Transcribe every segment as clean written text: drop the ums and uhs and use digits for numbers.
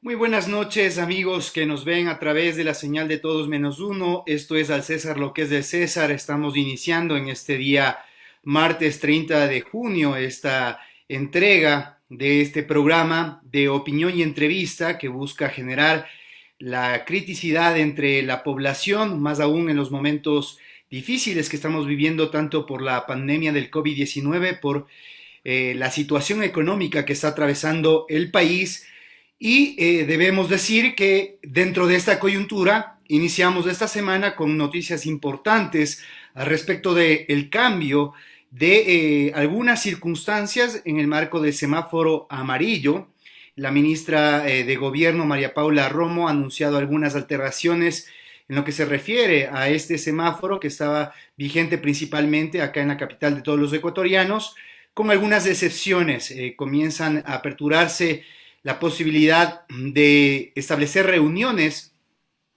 Muy buenas noches, amigos que nos ven a través de la señal de Todos Menos Uno. Esto es Al César lo que es del César. Estamos iniciando en este día, martes 30 de junio, esta entrega de este programa de opinión y entrevista que busca generar la criticidad entre la población, más aún en los momentos difíciles que estamos viviendo, tanto por la pandemia del COVID-19, por la situación económica que está atravesando el país. Y debemos decir que dentro de esta coyuntura iniciamos esta semana con noticias importantes al respecto del cambio de algunas circunstancias en el marco del semáforo amarillo. La ministra de Gobierno, María Paula Romo, ha anunciado algunas alteraciones en lo que se refiere a este semáforo que estaba vigente principalmente acá en la capital de todos los ecuatorianos, con algunas excepciones. Comienzan a aperturarse la posibilidad de establecer reuniones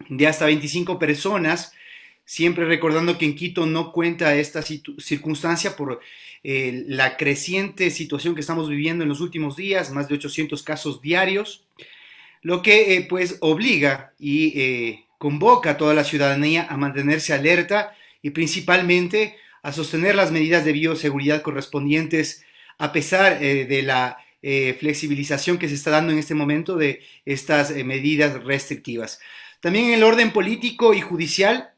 de hasta 25 personas, siempre recordando que en Quito no cuenta esta circunstancia por la creciente situación que estamos viviendo en los últimos días, más de 800 casos diarios, lo que pues obliga y convoca a toda la ciudadanía a mantenerse alerta y principalmente a sostener las medidas de bioseguridad correspondientes a pesar de la flexibilización que se está dando en este momento de estas medidas restrictivas. También en el orden político y judicial,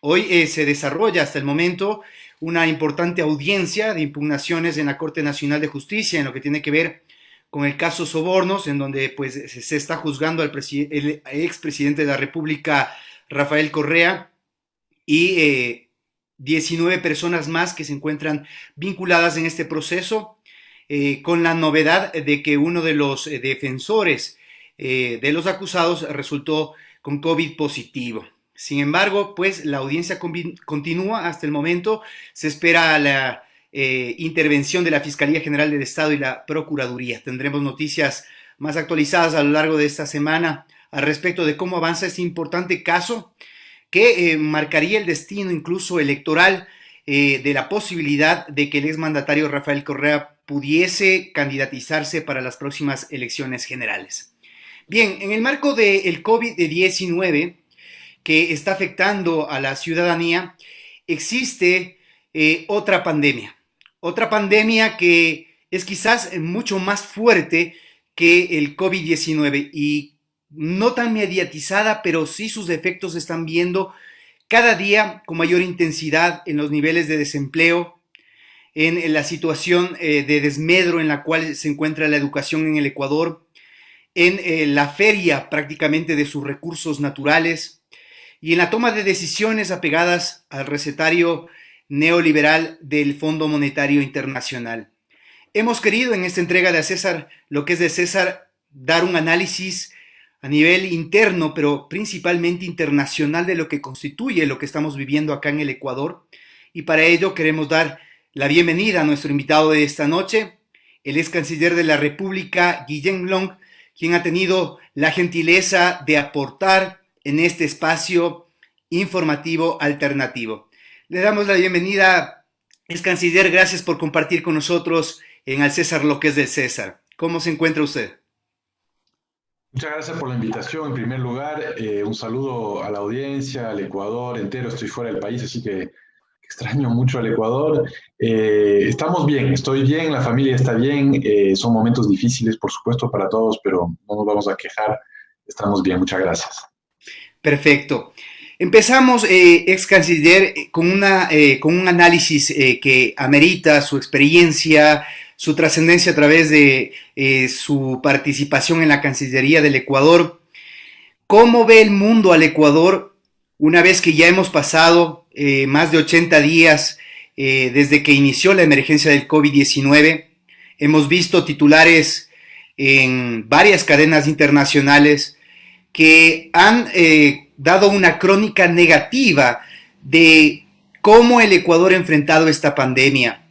hoy se desarrolla hasta el momento una importante audiencia de impugnaciones en la Corte Nacional de Justicia en lo que tiene que ver con el caso Sobornos, en donde pues se está juzgando al el expresidente de la República, Rafael Correa, y 19 personas más que se encuentran vinculadas en este proceso, con la novedad de que uno de los defensores de los acusados resultó con COVID positivo. Sin embargo, pues la audiencia continúa hasta el momento. Se espera la intervención de la Fiscalía General del Estado y la Procuraduría. Tendremos noticias más actualizadas a lo largo de esta semana al respecto de cómo avanza este importante caso que marcaría el destino incluso electoral de la posibilidad de que el exmandatario Rafael Correa pudiese candidatizarse para las próximas elecciones generales. Bien, en el marco del COVID-19 que está afectando a la ciudadanía, existe otra pandemia que es quizás mucho más fuerte que el COVID-19 y no tan mediatizada, pero sí sus efectos se están viendo cada día con mayor intensidad en los niveles de desempleo, en la situación de desmedro en la cual se encuentra la educación en el Ecuador, en la feria prácticamente de sus recursos naturales y en la toma de decisiones apegadas al recetario neoliberal del Fondo Monetario Internacional. Hemos querido en esta entrega de A César lo que es de César dar un análisis a nivel interno, pero principalmente internacional de lo que constituye lo que estamos viviendo acá en el Ecuador. Y para ello queremos dar la bienvenida a nuestro invitado de esta noche, el ex canciller de la República, Guillem Long, quien ha tenido la gentileza de aportar en este espacio informativo alternativo. Le damos la bienvenida, ex canciller, gracias por compartir con nosotros en Al César lo que es del César. ¿Cómo se encuentra usted? Muchas gracias por la invitación. En primer lugar, un saludo a la audiencia, al Ecuador entero. Estoy fuera del país, así que extraño mucho al Ecuador. Estamos bien, estoy bien, la familia está bien. Son momentos difíciles, por supuesto, para todos, pero no nos vamos a quejar. Estamos bien, muchas gracias. Perfecto. Empezamos, ex canciller, con un análisis que amerita su experiencia, su trascendencia a través de su participación en la Cancillería del Ecuador. ¿Cómo ve el mundo al Ecuador una vez que ya hemos pasado más de 80 días desde que inició la emergencia del COVID-19? Hemos visto titulares en varias cadenas internacionales que han dado una crónica negativa de cómo el Ecuador ha enfrentado esta pandemia.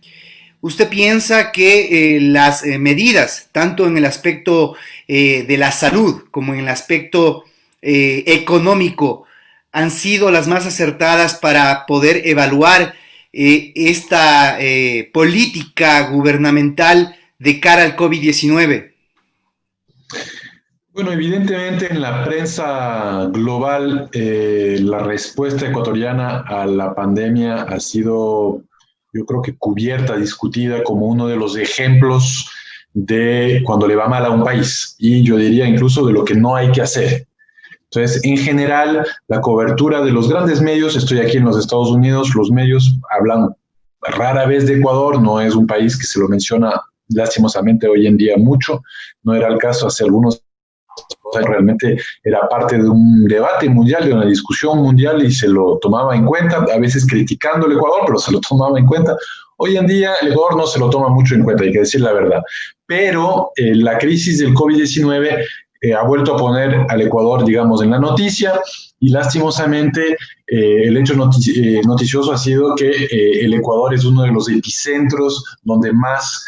¿Usted piensa que las medidas, tanto en el aspecto de la salud como en el aspecto económico, han sido las más acertadas para poder evaluar esta política gubernamental de cara al COVID-19? Bueno, evidentemente en la prensa global la respuesta ecuatoriana a la pandemia ha sido, yo creo que cubierta, discutida como uno de los ejemplos de cuando le va mal a un país y yo diría incluso de lo que no hay que hacer. Entonces, en general, la cobertura de los grandes medios, estoy aquí en los Estados Unidos, los medios hablan rara vez de Ecuador, no es un país que se lo menciona lastimosamente hoy en día mucho, no era el caso hace algunos años, realmente era parte de un debate mundial, de una discusión mundial y se lo tomaba en cuenta, a veces criticando el Ecuador, pero se lo tomaba en cuenta. Hoy en día el Ecuador no se lo toma mucho en cuenta, hay que decir la verdad, pero la crisis del COVID-19 ha vuelto a poner al Ecuador, digamos, en la noticia y lastimosamente el hecho noticioso ha sido que el Ecuador es uno de los epicentros donde más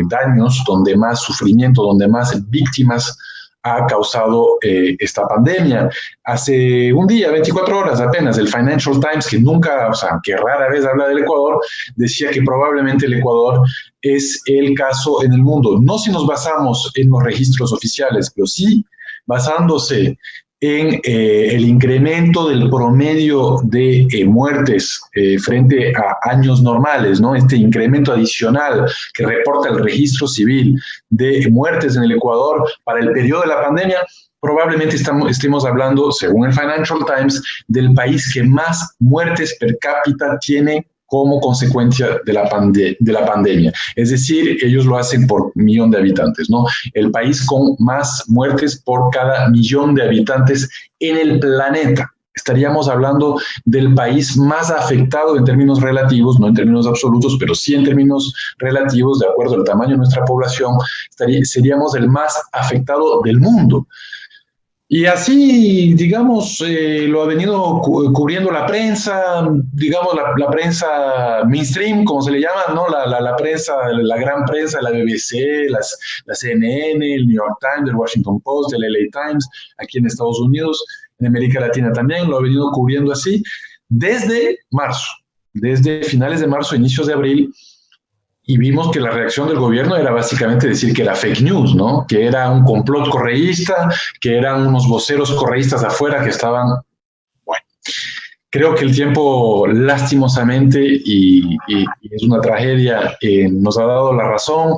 daños, donde más sufrimiento, donde más víctimas ha causado esta pandemia. Hace un día, 24 horas apenas, el Financial Times, que nunca, o sea, que rara vez habla del Ecuador, decía que probablemente el Ecuador es el caso en el mundo. No si nos basamos en los registros oficiales, pero sí basándose en el incremento del promedio de muertes frente a años normales, ¿no? Este incremento adicional que reporta el registro civil de muertes en el Ecuador para el periodo de la pandemia, probablemente estemos hablando, según el Financial Times, del país que más muertes per cápita tiene como consecuencia de la pandemia. Es decir, ellos lo hacen por millón de habitantes, ¿no? El país con más muertes por cada millón de habitantes en el planeta. Estaríamos hablando del país más afectado en términos relativos, no en términos absolutos, pero sí en términos relativos, de acuerdo al tamaño de nuestra población, seríamos el más afectado del mundo. Y así, digamos, lo ha venido cubriendo la prensa, digamos, la prensa mainstream, como se le llama, ¿no? La prensa, la gran prensa, la BBC, la CNN, el New York Times, el Washington Post, el LA Times, aquí en Estados Unidos, en América Latina también, lo ha venido cubriendo así, desde marzo, desde finales de marzo, inicios de abril, y vimos que la reacción del gobierno era básicamente decir que era fake news, ¿no? Que era un complot correísta, que eran unos voceros correístas afuera que estaban... Bueno, creo que el tiempo lastimosamente, y es una tragedia, nos ha dado la razón.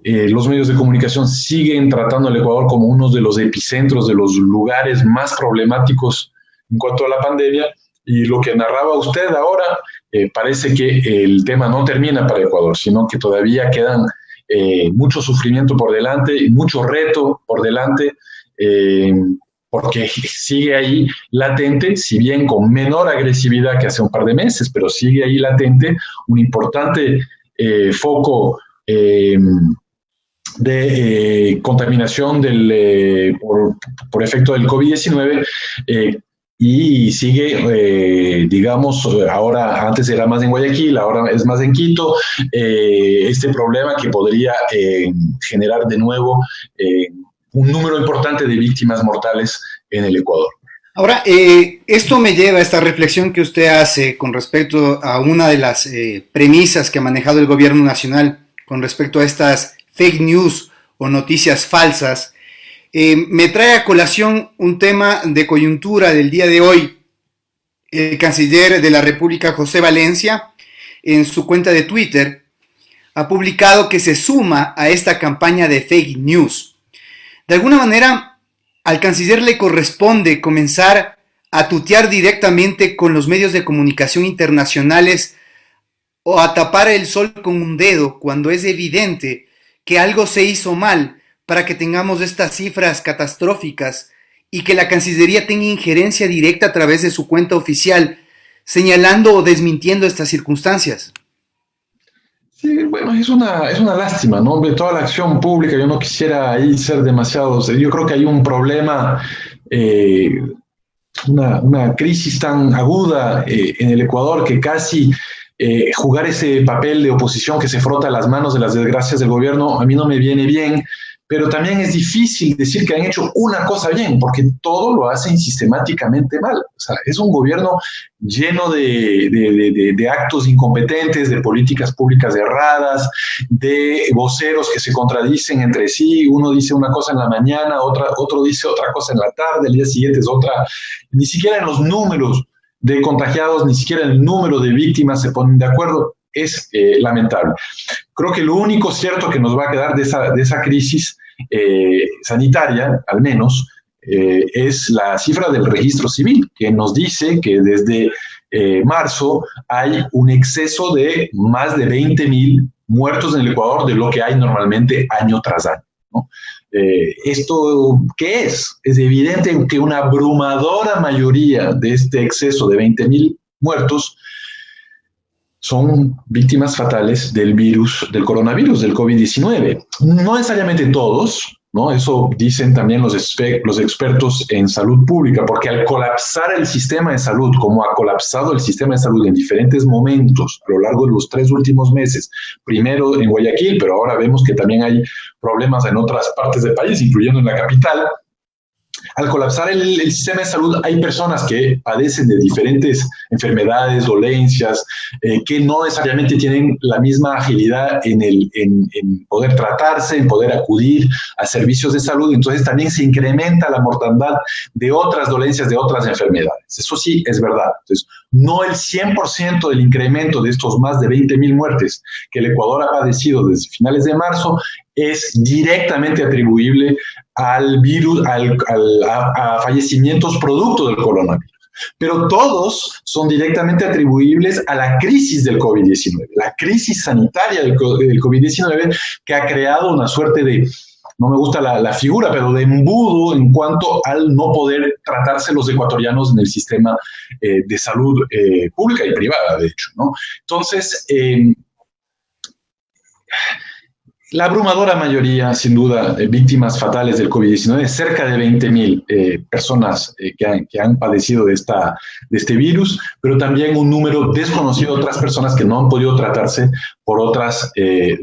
Los medios de comunicación siguen tratando al Ecuador como uno de los epicentros, de los lugares más problemáticos en cuanto a la pandemia, y lo que narraba usted ahora, parece que el tema no termina para Ecuador, sino que todavía quedan mucho sufrimiento por delante, mucho reto por delante, porque sigue ahí latente, si bien con menor agresividad que hace un par de meses, pero sigue ahí latente un importante foco de contaminación por efecto del COVID-19, y sigue, digamos, ahora antes era más en Guayaquil, ahora es más en Quito, este problema que podría generar de nuevo un número importante de víctimas mortales en el Ecuador. Ahora, esto me lleva a esta reflexión que usted hace con respecto a una de las premisas que ha manejado el gobierno nacional con respecto a estas fake news o noticias falsas. Me trae a colación un tema de coyuntura del día de hoy. El canciller de la República, José Valencia, en su cuenta de Twitter, ha publicado que se suma a esta campaña de fake news. De alguna manera, al canciller le corresponde comenzar a tutear directamente con los medios de comunicación internacionales o a tapar el sol con un dedo cuando es evidente que algo se hizo mal para que tengamos estas cifras catastróficas y que la Cancillería tenga injerencia directa a través de su cuenta oficial, señalando o desmintiendo estas circunstancias. Sí, bueno, es una lástima, ¿no? De toda la acción pública, yo no quisiera ahí ser demasiado, yo creo que hay un problema, una crisis tan aguda en el Ecuador que casi jugar ese papel de oposición que se frota las manos de las desgracias del gobierno a mí no me viene bien, pero también es difícil decir que han hecho una cosa bien, porque todo lo hacen sistemáticamente mal. O sea, es un gobierno lleno de actos incompetentes, de políticas públicas erradas, de voceros que se contradicen entre sí. Uno dice una cosa en la mañana, otro dice otra cosa en la tarde, el día siguiente es otra. Ni siquiera en los números de contagiados, ni siquiera en el número de víctimas se ponen de acuerdo. Es lamentable. Creo que lo único cierto que nos va a quedar de esa crisis sanitaria, al menos, es la cifra del registro civil, que nos dice que desde marzo hay un exceso de más de 20,000 muertos en el Ecuador de lo que hay normalmente año tras año, ¿no? ¿Esto qué es? Es evidente que una abrumadora mayoría de este exceso de 20,000 muertos son víctimas fatales del virus, del coronavirus, del COVID-19. No necesariamente todos, ¿no? Eso dicen también los expertos en salud pública, porque al colapsar el sistema de salud, como ha colapsado el sistema de salud en diferentes momentos a lo largo de los 3 últimos meses, primero en Guayaquil, pero ahora vemos que también hay problemas en otras partes del país, incluyendo en la capital. Al colapsar el sistema de salud, hay personas que padecen de diferentes enfermedades, dolencias, que no necesariamente tienen la misma agilidad en poder tratarse, en poder acudir a servicios de salud. Entonces también se incrementa la mortandad de otras dolencias, de otras enfermedades. Eso sí es verdad. Entonces, no el 100% del incremento de estos más de 20,000 muertes que el Ecuador ha padecido desde finales de marzo es directamente atribuible al virus, a fallecimientos producto del coronavirus. Pero todos son directamente atribuibles a la crisis del COVID-19, la crisis sanitaria del COVID-19 que ha creado una suerte de, no me gusta la figura, pero de embudo en cuanto al no poder tratarse los ecuatorianos en el sistema de salud pública y privada, de hecho, ¿no? Entonces, la abrumadora mayoría, sin duda, víctimas fatales del COVID-19, cerca de 20,000 personas que han padecido de este virus, pero también un número desconocido de otras personas que no han podido tratarse por otras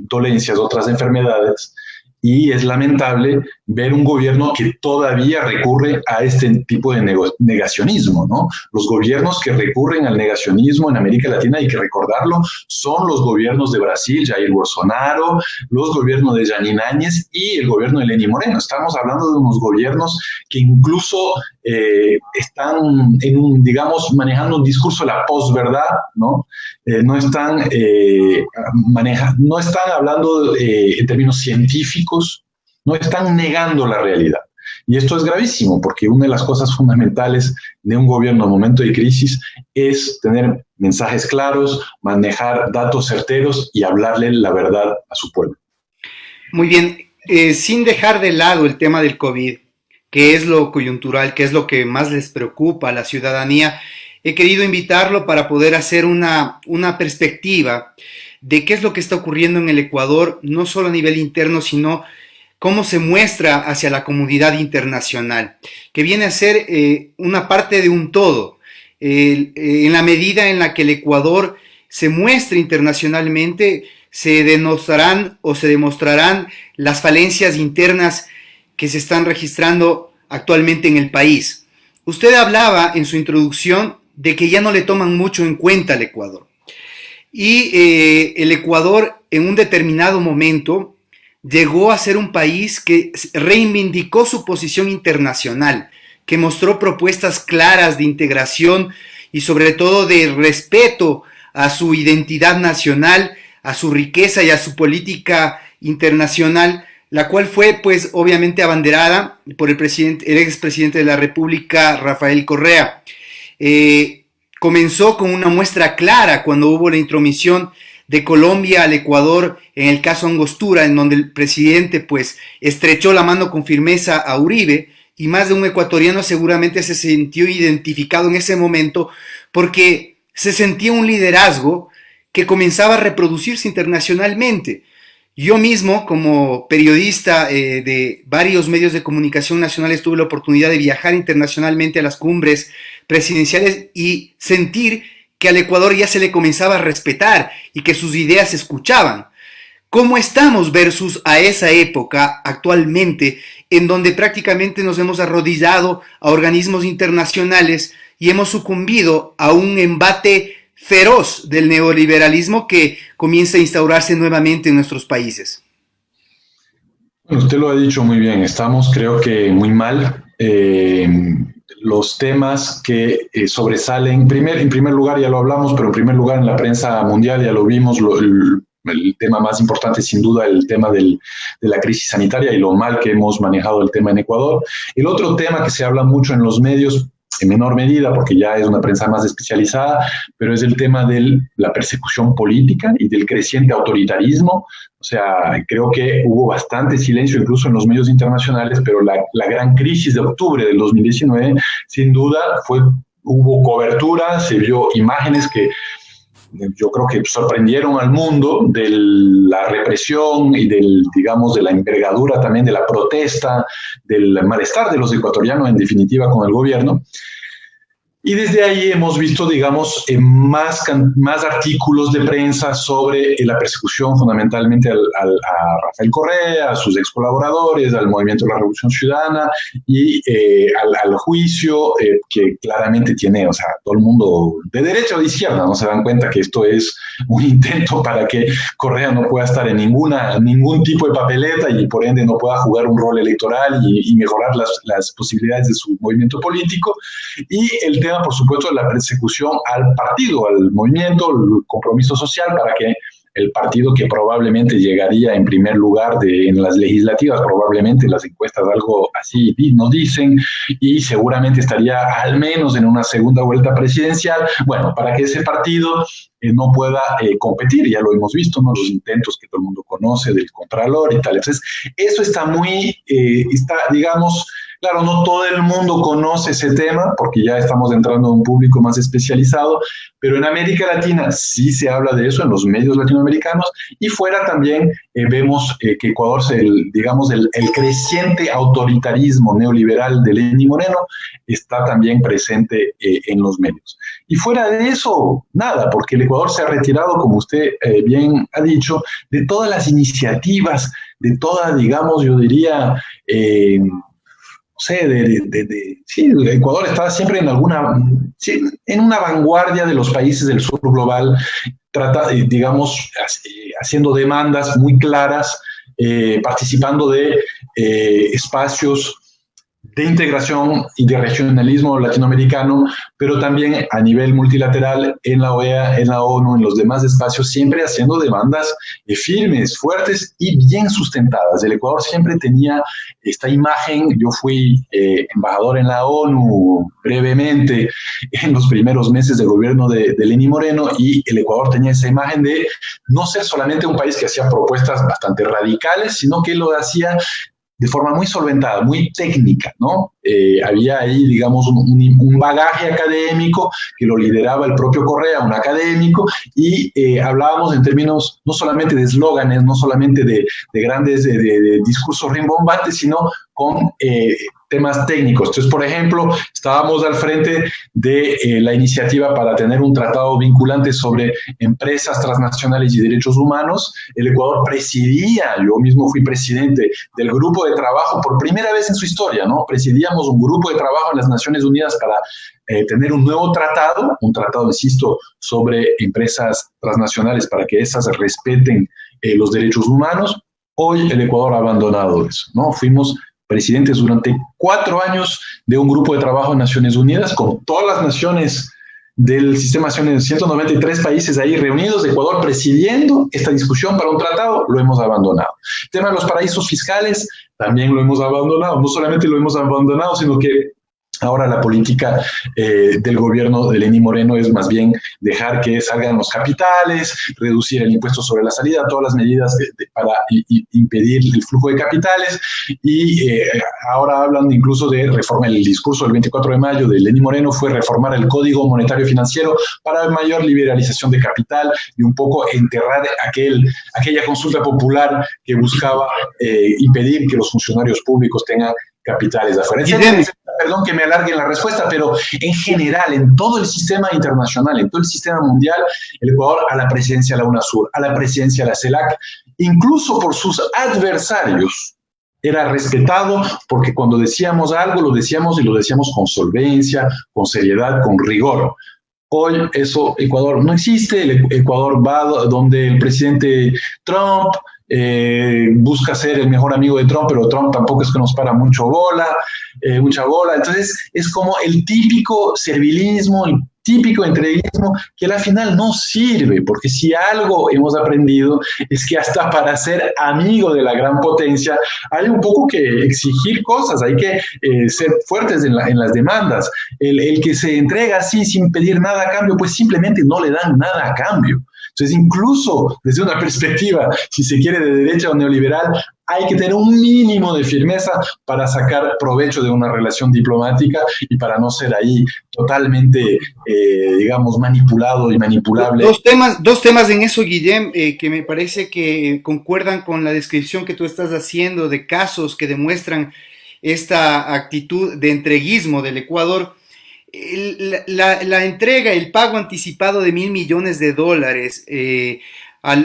dolencias, otras enfermedades. Y es lamentable ver un gobierno que todavía recurre a este tipo de negacionismo, ¿no? Los gobiernos que recurren al negacionismo en América Latina, hay que recordarlo, son los gobiernos de Brasil, Jair Bolsonaro, los gobiernos de Janine Áñez y el gobierno de Lenín Moreno. Estamos hablando de unos gobiernos que incluso están digamos, manejando un discurso de la posverdad, ¿no? No están hablando en términos científicos, no están negando la realidad. Y esto es gravísimo, porque una de las cosas fundamentales de un gobierno en momento de crisis es tener mensajes claros, manejar datos certeros y hablarle la verdad a su pueblo. Muy bien, sin dejar de lado el tema del COVID, que es lo coyuntural, que es lo que más les preocupa a la ciudadanía, he querido invitarlo para poder hacer una perspectiva de qué es lo que está ocurriendo en el Ecuador, no solo a nivel interno, sino cómo se muestra hacia la comunidad internacional, que viene a ser una parte de un todo. En la medida en la que el Ecuador se muestre internacionalmente, se denotarán o se demostrarán las falencias internas que se están registrando actualmente en el país. Usted hablaba en su introducción de que ya no le toman mucho en cuenta al Ecuador. Y el Ecuador en un determinado momento llegó a ser un país que reivindicó su posición internacional, que mostró propuestas claras de integración y sobre todo de respeto a su identidad nacional, a su riqueza y a su política internacional, la cual fue pues obviamente abanderada por el expresidente de la República, Rafael Correa. Comenzó con una muestra clara cuando hubo la intromisión de Colombia al Ecuador en el caso Angostura, en donde el presidente pues estrechó la mano con firmeza a Uribe, y más de un ecuatoriano seguramente se sintió identificado en ese momento porque se sentía un liderazgo que comenzaba a reproducirse internacionalmente. Yo mismo, como periodista de varios medios de comunicación nacionales, tuve la oportunidad de viajar internacionalmente a las cumbres presidenciales y sentir que al Ecuador ya se le comenzaba a respetar y que sus ideas se escuchaban. ¿Cómo estamos versus a esa época actualmente, en donde prácticamente nos hemos arrodillado a organismos internacionales y hemos sucumbido a un embate feroz del neoliberalismo que comienza a instaurarse nuevamente en nuestros países? Bueno, usted lo ha dicho muy bien, estamos creo que muy mal. Los temas que sobresalen, en primer lugar ya lo hablamos, pero en primer lugar en la prensa mundial ya lo vimos, el tema más importante sin duda el tema de la crisis sanitaria y lo mal que hemos manejado el tema en Ecuador. El otro tema que se habla mucho en los medios, en menor medida porque ya es una prensa más especializada, pero es el tema de la persecución política y del creciente autoritarismo. O sea, creo que hubo bastante silencio incluso en los medios internacionales, pero la gran crisis de octubre del 2019, sin duda, hubo cobertura, se vio imágenes que yo creo que sorprendieron al mundo de la represión y digamos, de la envergadura también de la protesta, del malestar de los ecuatorianos en definitiva con el gobierno. Y desde ahí hemos visto, digamos, más artículos de prensa sobre la persecución fundamentalmente a Rafael Correa, a sus ex colaboradores, al Movimiento de la Revolución Ciudadana y al juicio que claramente tiene, o sea, todo el mundo de derecha o de izquierda, no se dan cuenta que esto es un intento para que Correa no pueda estar en ningún tipo de papeleta y por ende no pueda jugar un rol electoral y mejorar las posibilidades de su movimiento político. Y el tema, por supuesto, de la persecución al partido, al movimiento, el compromiso social para que el partido que probablemente llegaría en primer lugar en las legislativas, probablemente las encuestas algo así nos dicen, y seguramente estaría al menos en una segunda vuelta presidencial, bueno, para que ese partido no pueda competir, ya lo hemos visto, ¿no? Los intentos que todo el mundo conoce del Contralor y tal. Entonces, eso está digamos, claro, no todo el mundo conoce ese tema porque ya estamos entrando a un público más especializado, pero en América Latina sí se habla de eso en los medios latinoamericanos y fuera también vemos que Ecuador, digamos, el creciente autoritarismo neoliberal de Lenín Moreno está también presente en los medios. Y fuera de eso, nada, porque el Ecuador se ha retirado, como usted bien ha dicho, de todas las iniciativas, de toda, digamos, yo diría... sí, el Ecuador está siempre en una vanguardia de los países del sur global, digamos, haciendo demandas muy claras, participando de espacios de integración y de regionalismo latinoamericano, pero también a nivel multilateral en la OEA, en la ONU, en los demás espacios, siempre haciendo demandas firmes, fuertes y bien sustentadas. El Ecuador siempre tenía esta imagen. Yo fui embajador en la ONU brevemente en los primeros meses del gobierno de Lenín Moreno y el Ecuador tenía esa imagen de no ser solamente un país que hacía propuestas bastante radicales, sino que lo hacía de forma muy solventada, muy técnica, ¿no? Había ahí, digamos, un bagaje académico que lo lideraba el propio Correa, un académico, y hablábamos en términos no solamente de eslóganes, no solamente de grandes de discursos rimbombantes, sino con temas técnicos. Entonces, por ejemplo, estábamos al frente de la iniciativa para tener un tratado vinculante sobre empresas transnacionales y derechos humanos. El Ecuador presidía, yo mismo fui presidente del grupo de trabajo por primera vez en su historia, ¿no? Presidíamos un grupo de trabajo en las Naciones Unidas para tener un nuevo tratado, insisto, sobre empresas transnacionales para que esas respeten los derechos humanos. Hoy el Ecuador ha abandonado eso, ¿no? Fuimos presidentes durante 4 años de un grupo de trabajo en Naciones Unidas con todas las naciones del sistema nacional, 193 países ahí reunidos, Ecuador presidiendo esta discusión para un tratado, lo hemos abandonado. El tema de los paraísos fiscales también lo hemos abandonado. No solamente lo hemos abandonado, sino que ahora la política del gobierno de Lenín Moreno es más bien dejar que salgan los capitales, reducir el impuesto sobre la salida, todas las medidas para impedir el flujo de capitales, y ahora hablan incluso de reforma. El discurso del 24 de mayo de Lenín Moreno fue reformar el Código Monetario Financiero para mayor liberalización de capital y un poco enterrar aquella consulta popular que buscaba impedir que los funcionarios públicos tengan capitales de afuera. Perdón que me alargue en la respuesta, pero en general, en todo el sistema internacional, en todo el sistema mundial, el Ecuador a la presidencia de la UNASUR, a la presidencia de la CELAC, incluso por sus adversarios, era respetado, porque cuando decíamos algo, lo decíamos y lo decíamos con solvencia, con seriedad, con rigor. Hoy eso, Ecuador no existe. El Ecuador va donde el presidente Trump busca ser el mejor amigo de Trump, pero Trump tampoco es que nos para mucha bola. Entonces es como el típico servilismo, el típico entreguismo que a la final no sirve, porque si algo hemos aprendido es que hasta para ser amigo de la gran potencia hay un poco que exigir cosas, hay que ser fuertes en las demandas. El que se entrega así sin pedir nada a cambio, pues simplemente no le dan nada a cambio. Entonces, incluso desde una perspectiva, si se quiere, de derecha o neoliberal, hay que tener un mínimo de firmeza para sacar provecho de una relación diplomática y para no ser ahí totalmente, digamos, manipulado y manipulable. Dos temas en eso, Guillem, que me parece que concuerdan con la descripción que tú estás haciendo de casos que demuestran esta actitud de entreguismo del Ecuador. La entrega, el pago anticipado de $1.000 millones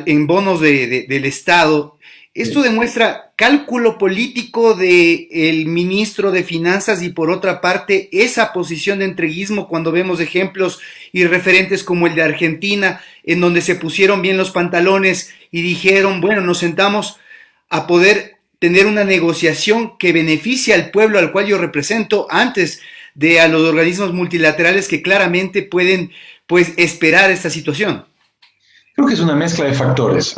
en bonos del Estado, esto demuestra cálculo político del ministro de Finanzas y, por otra parte, esa posición de entreguismo cuando vemos ejemplos y referentes como el de Argentina, en donde se pusieron bien los pantalones y dijeron, bueno, nos sentamos a poder tener una negociación que beneficie al pueblo al cual yo represento antes de a los organismos multilaterales que claramente pueden, pues, esperar esta situación. Creo que es una mezcla de factores.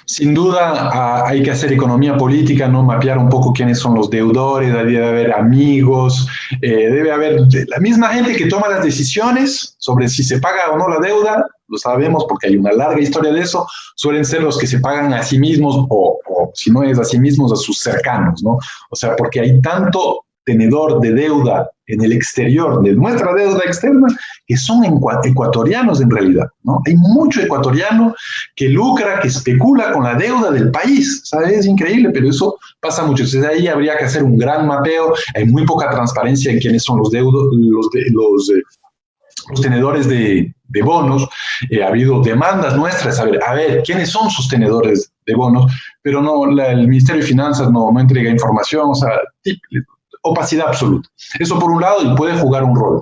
Sin duda hay que hacer economía política, ¿no? Mapear un poco quiénes son los deudores, debe haber amigos, debe haber la misma gente que toma las decisiones sobre si se paga o no la deuda, lo sabemos porque hay una larga historia de eso, suelen ser los que se pagan a sí mismos o si no es a sí mismos, a sus cercanos, ¿no? O sea, porque hay tanto tenedor de deuda en el exterior, de nuestra deuda externa, que son ecuatorianos en realidad, ¿no? Hay mucho ecuatoriano que lucra, que especula con la deuda del país, ¿sabes? Es increíble, pero eso pasa mucho. Entonces ahí habría que hacer un gran mapeo. Hay muy poca transparencia en quiénes son los tenedores de bonos. Ha habido demandas nuestras, a ver, ¿quiénes son sus tenedores de bonos? Pero no, el Ministerio de Finanzas no entrega información, o sea, opacidad absoluta. Eso por un lado, y puede jugar un rol.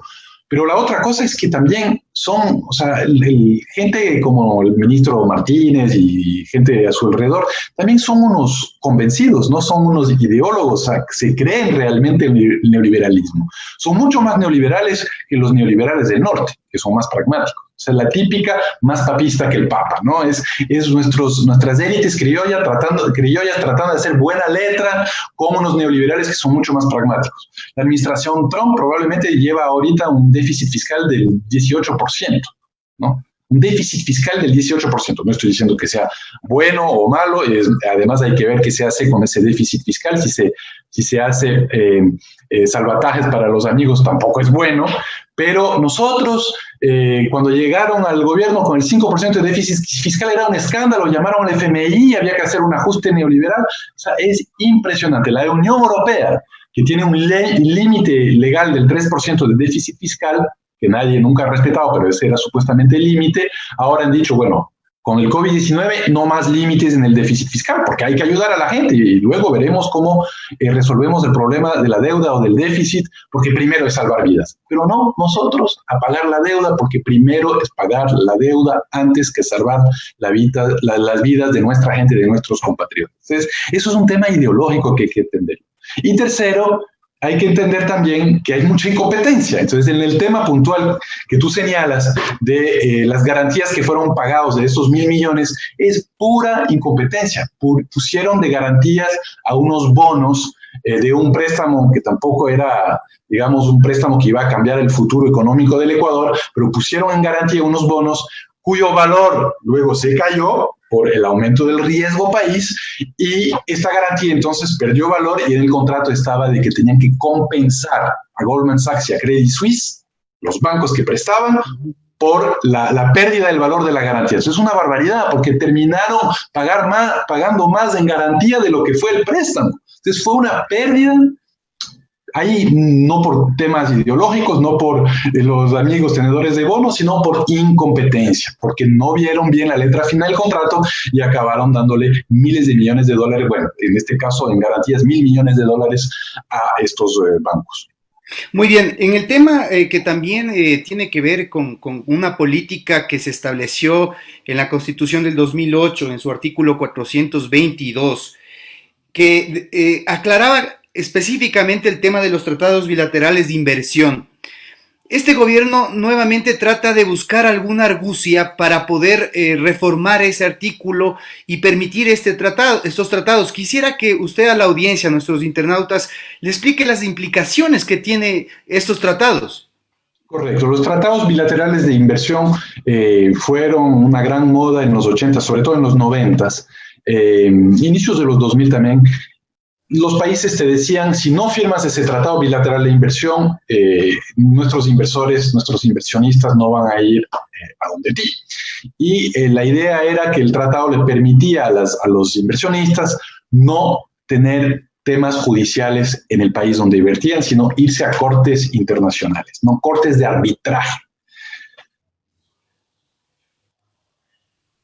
Pero la otra cosa es que también son, o sea, gente como el ministro Martínez y gente a su alrededor, también son unos convencidos, no son unos ideólogos, o sea, se creen realmente el neoliberalismo. Son mucho más neoliberales que los neoliberales del norte, que son más pragmáticos. O sea, la típica más papista que el Papa, ¿no? Es nuestras élites criollas tratando de hacer buena letra con unos neoliberales que son mucho más pragmáticos. La administración Trump probablemente lleva ahorita un déficit fiscal del 18%, ¿no? Un déficit fiscal del 18%. No estoy diciendo que sea bueno o malo, además hay que ver qué se hace con ese déficit fiscal. Si se hace salvatajes para los amigos tampoco es bueno, pero nosotros cuando llegaron al gobierno con el 5% de déficit fiscal era un escándalo, llamaron al FMI, había que hacer un ajuste neoliberal. O sea, es impresionante. La Unión Europea, que tiene un límite legal del 3% de déficit fiscal, que nadie nunca ha respetado, pero ese era supuestamente el límite, ahora han dicho, bueno, con el COVID-19 no más límites en el déficit fiscal, porque hay que ayudar a la gente y luego veremos cómo resolvemos el problema de la deuda o del déficit, porque primero es salvar vidas. Pero no, nosotros a pagar la deuda, porque primero es pagar la deuda antes que salvar las vidas de nuestra gente, de nuestros compatriotas. Entonces, eso es un tema ideológico que hay que entender. Y tercero, hay que entender también que hay mucha incompetencia. Entonces, en el tema puntual que tú señalas de las garantías que fueron pagados de estos 1.000 millones, es pura incompetencia. Pusieron de garantías a unos bonos de un préstamo que tampoco era, digamos, un préstamo que iba a cambiar el futuro económico del Ecuador, pero pusieron en garantía unos bonos cuyo valor luego se cayó por el aumento del riesgo país, y esta garantía entonces perdió valor, y en el contrato estaba de que tenían que compensar a Goldman Sachs y a Credit Suisse, los bancos que prestaban, por la pérdida del valor de la garantía. Eso es una barbaridad, porque terminaron pagando más en garantía de lo que fue el préstamo. Entonces fue una pérdida. Ahí no por temas ideológicos, no por los amigos tenedores de bonos, sino por incompetencia, porque no vieron bien la letra final del contrato y acabaron dándole miles de millones de dólares, bueno, en este caso en garantías 1.000 millones de dólares a estos bancos. Muy bien, en el tema que también tiene que ver con una política que se estableció en la Constitución del 2008, en su artículo 422, que aclaraba específicamente el tema de los tratados bilaterales de inversión. Este gobierno nuevamente trata de buscar alguna argucia para poder reformar ese artículo y permitir estos tratados. Quisiera que usted a la audiencia, a nuestros internautas, le explique las implicaciones que tienen estos tratados. Correcto. Los tratados bilaterales de inversión fueron una gran moda en los 80, sobre todo en los 90, inicios de los 2000 también. Los países te decían, si no firmas ese tratado bilateral de inversión, nuestros inversores, nuestros inversionistas no van a ir a donde ti. Y la idea era que el tratado le permitía a los inversionistas no tener temas judiciales en el país donde invertían, sino irse a cortes internacionales, no cortes de arbitraje.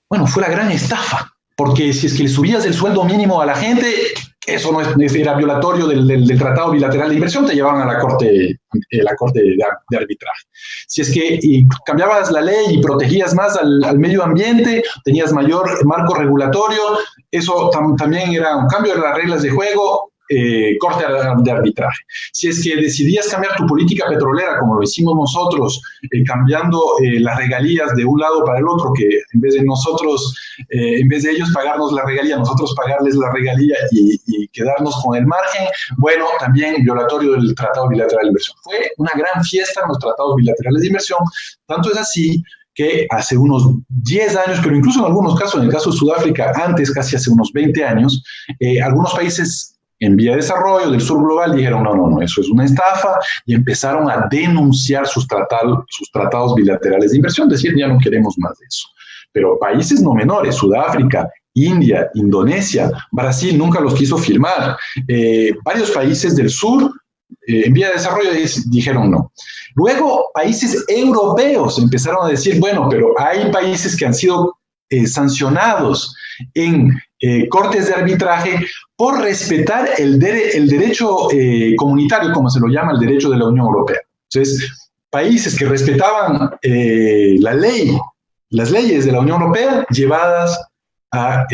Bueno, fue la gran estafa, porque si es que le subías el sueldo mínimo a la gente, eso no era violatorio del tratado bilateral de inversión, te llevaban a la corte de arbitraje. Si es que cambiabas la ley y protegías más al medio ambiente, tenías mayor marco regulatorio, eso también era un cambio de las reglas de juego, corte de arbitraje. Si es que decidías cambiar tu política petrolera, como lo hicimos nosotros, cambiando las regalías de un lado para el otro, que en vez de ellos pagarnos la regalía, nosotros pagarles la regalía y quedarnos con el margen, bueno, también violatorio del Tratado Bilateral de Inversión. Fue una gran fiesta en los tratados bilaterales de inversión, tanto es así que hace unos 10 años, pero incluso en algunos casos, en el caso de Sudáfrica, antes, casi hace unos 20 años, algunos países en vía de desarrollo del sur global dijeron, no, eso es una estafa, y empezaron a denunciar sus tratados bilaterales de inversión, decir, ya no queremos más de eso. Pero países no menores, Sudáfrica, India, Indonesia, Brasil nunca los quiso firmar. Varios países del sur en vía de desarrollo dijeron no. Luego, países europeos empezaron a decir, bueno, pero hay países que han sido sancionados en cortes de arbitraje por respetar el derecho comunitario, como se lo llama, el derecho de la Unión Europea. Entonces, países que respetaban las leyes de la Unión Europea, llevadas a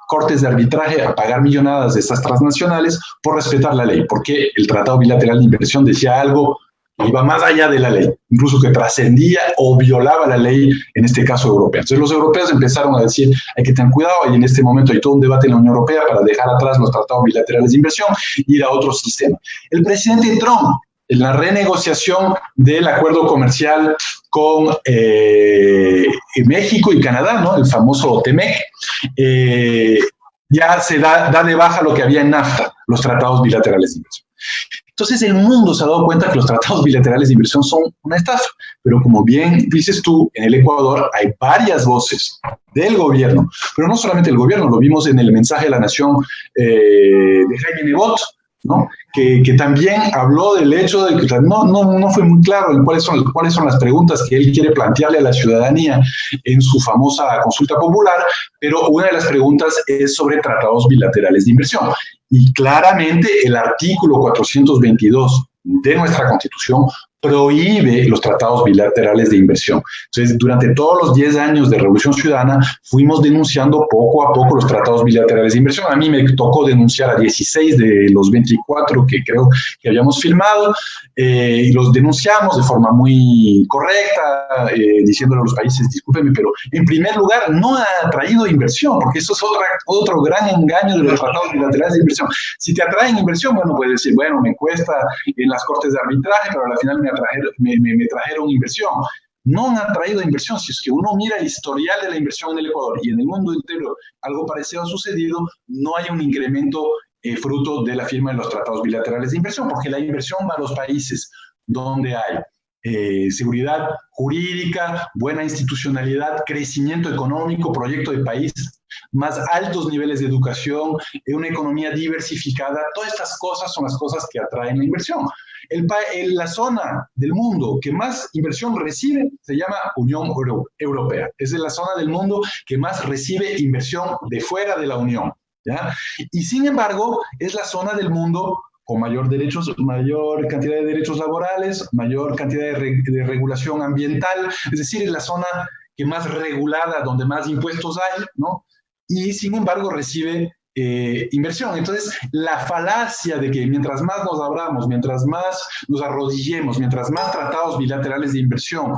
cortes de arbitraje, a pagar millonadas de estas transnacionales por respetar la ley, porque el Tratado Bilateral de Inversión decía algo que iba más allá de la ley, incluso que trascendía o violaba la ley, en este caso europea. Entonces los europeos empezaron a decir, hay que tener cuidado, y en este momento hay todo un debate en la Unión Europea para dejar atrás los tratados bilaterales de inversión y ir a otro sistema. El presidente Trump, en la renegociación del acuerdo comercial con México y Canadá, ¿no? El famoso TEMEC, ya se da de baja lo que había en NAFTA, los tratados bilaterales de inversión. Entonces el mundo se ha dado cuenta que los tratados bilaterales de inversión son una estafa, pero como bien dices tú, en el Ecuador hay varias voces del gobierno, pero no solamente el gobierno, lo vimos en el mensaje de la Nación de Jaime Nebot, ¿no? Que también habló del hecho de que no fue muy claro en cuáles son las preguntas que él quiere plantearle a la ciudadanía en su famosa consulta popular, pero una de las preguntas es sobre tratados bilaterales de inversión. Y claramente el artículo 422 de nuestra Constitución prohíbe los tratados bilaterales de inversión. Entonces, durante todos los 10 años de Revolución Ciudadana, fuimos denunciando poco a poco los tratados bilaterales de inversión. A mí me tocó denunciar a 16 de los 24 que creo que habíamos firmado, y los denunciamos de forma muy correcta, diciéndole a los países, discúlpenme, pero en primer lugar no ha traído inversión, porque eso es otro gran engaño de los tratados bilaterales de inversión. Si te atraen inversión, bueno, puedes decir, bueno, me cuesta en las cortes de arbitraje, pero al final me trajeron inversión. No han traído inversión. Si es que uno mira el historial de la inversión en el Ecuador y en el mundo entero algo parecido ha sucedido, no hay un incremento fruto de la firma de los tratados bilaterales de inversión, porque la inversión va a los países donde hay seguridad jurídica, buena institucionalidad, crecimiento económico, proyecto de país, más altos niveles de educación, una economía diversificada. Todas estas cosas son las cosas que atraen la inversión. La zona del mundo que más inversión recibe se llama Unión Europea. Es la zona del mundo que más recibe inversión de fuera de la Unión, ¿ya? Y sin embargo, es la zona del mundo con mayor cantidad de derechos laborales, mayor cantidad de regulación ambiental, es decir, es la zona que más regulada, donde más impuestos hay, ¿no? Y sin embargo recibe inversión. Entonces, la falacia de que mientras más nos abramos, mientras más nos arrodillemos, mientras más tratados bilaterales de inversión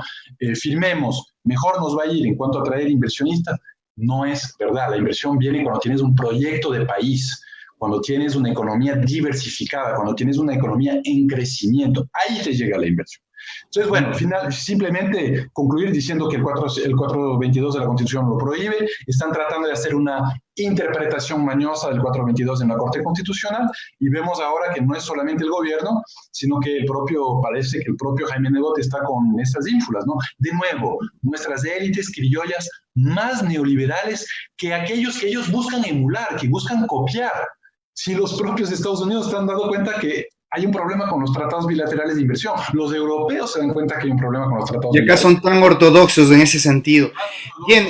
firmemos, mejor nos va a ir en cuanto a atraer inversionistas, no es verdad. La inversión viene cuando tienes un proyecto de país, cuando tienes una economía diversificada, cuando tienes una economía en crecimiento. Ahí te llega la inversión. Entonces, bueno, simplemente concluir diciendo que el 422 de la Constitución lo prohíbe. Están tratando de hacer una interpretación mañosa del 422 en la Corte Constitucional, y vemos ahora que no es solamente el gobierno, sino que parece que el propio Jaime Nebot está con estas ínfulas, ¿no? De nuevo, nuestras élites criollas más neoliberales que aquellos que ellos buscan emular, que buscan copiar. Si los propios Estados Unidos se han dado cuenta que hay un problema con los tratados bilaterales de inversión, los europeos se dan cuenta que hay un problema con los tratados bilaterales. Y acá son tan ortodoxos en ese sentido. Bien,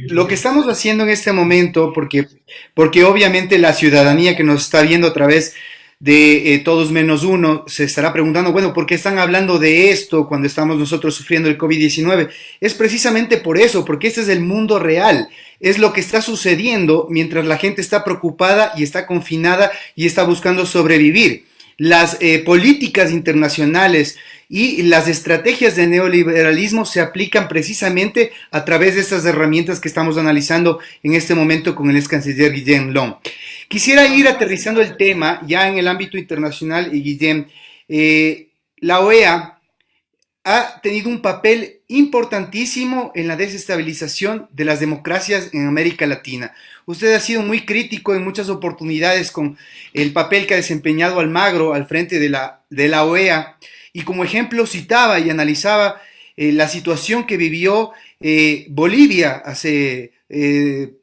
lo que estamos haciendo en este momento, porque obviamente la ciudadanía que nos está viendo a través de Todos Menos Uno se estará preguntando, bueno, ¿por qué están hablando de esto cuando estamos nosotros sufriendo el COVID-19? Es precisamente por eso, porque este es el mundo real. Es lo que está sucediendo mientras la gente está preocupada y está confinada y está buscando sobrevivir. Las políticas internacionales y las estrategias de neoliberalismo se aplican precisamente a través de estas herramientas que estamos analizando en este momento con el ex canciller Guillem Long. Quisiera ir aterrizando el tema ya en el ámbito internacional, y Guillem, la OEA ha tenido un papel importantísimo en la desestabilización de las democracias en América Latina. Usted ha sido muy crítico en muchas oportunidades con el papel que ha desempeñado Almagro al frente de la OEA, y como ejemplo citaba y analizaba la situación que vivió Bolivia hace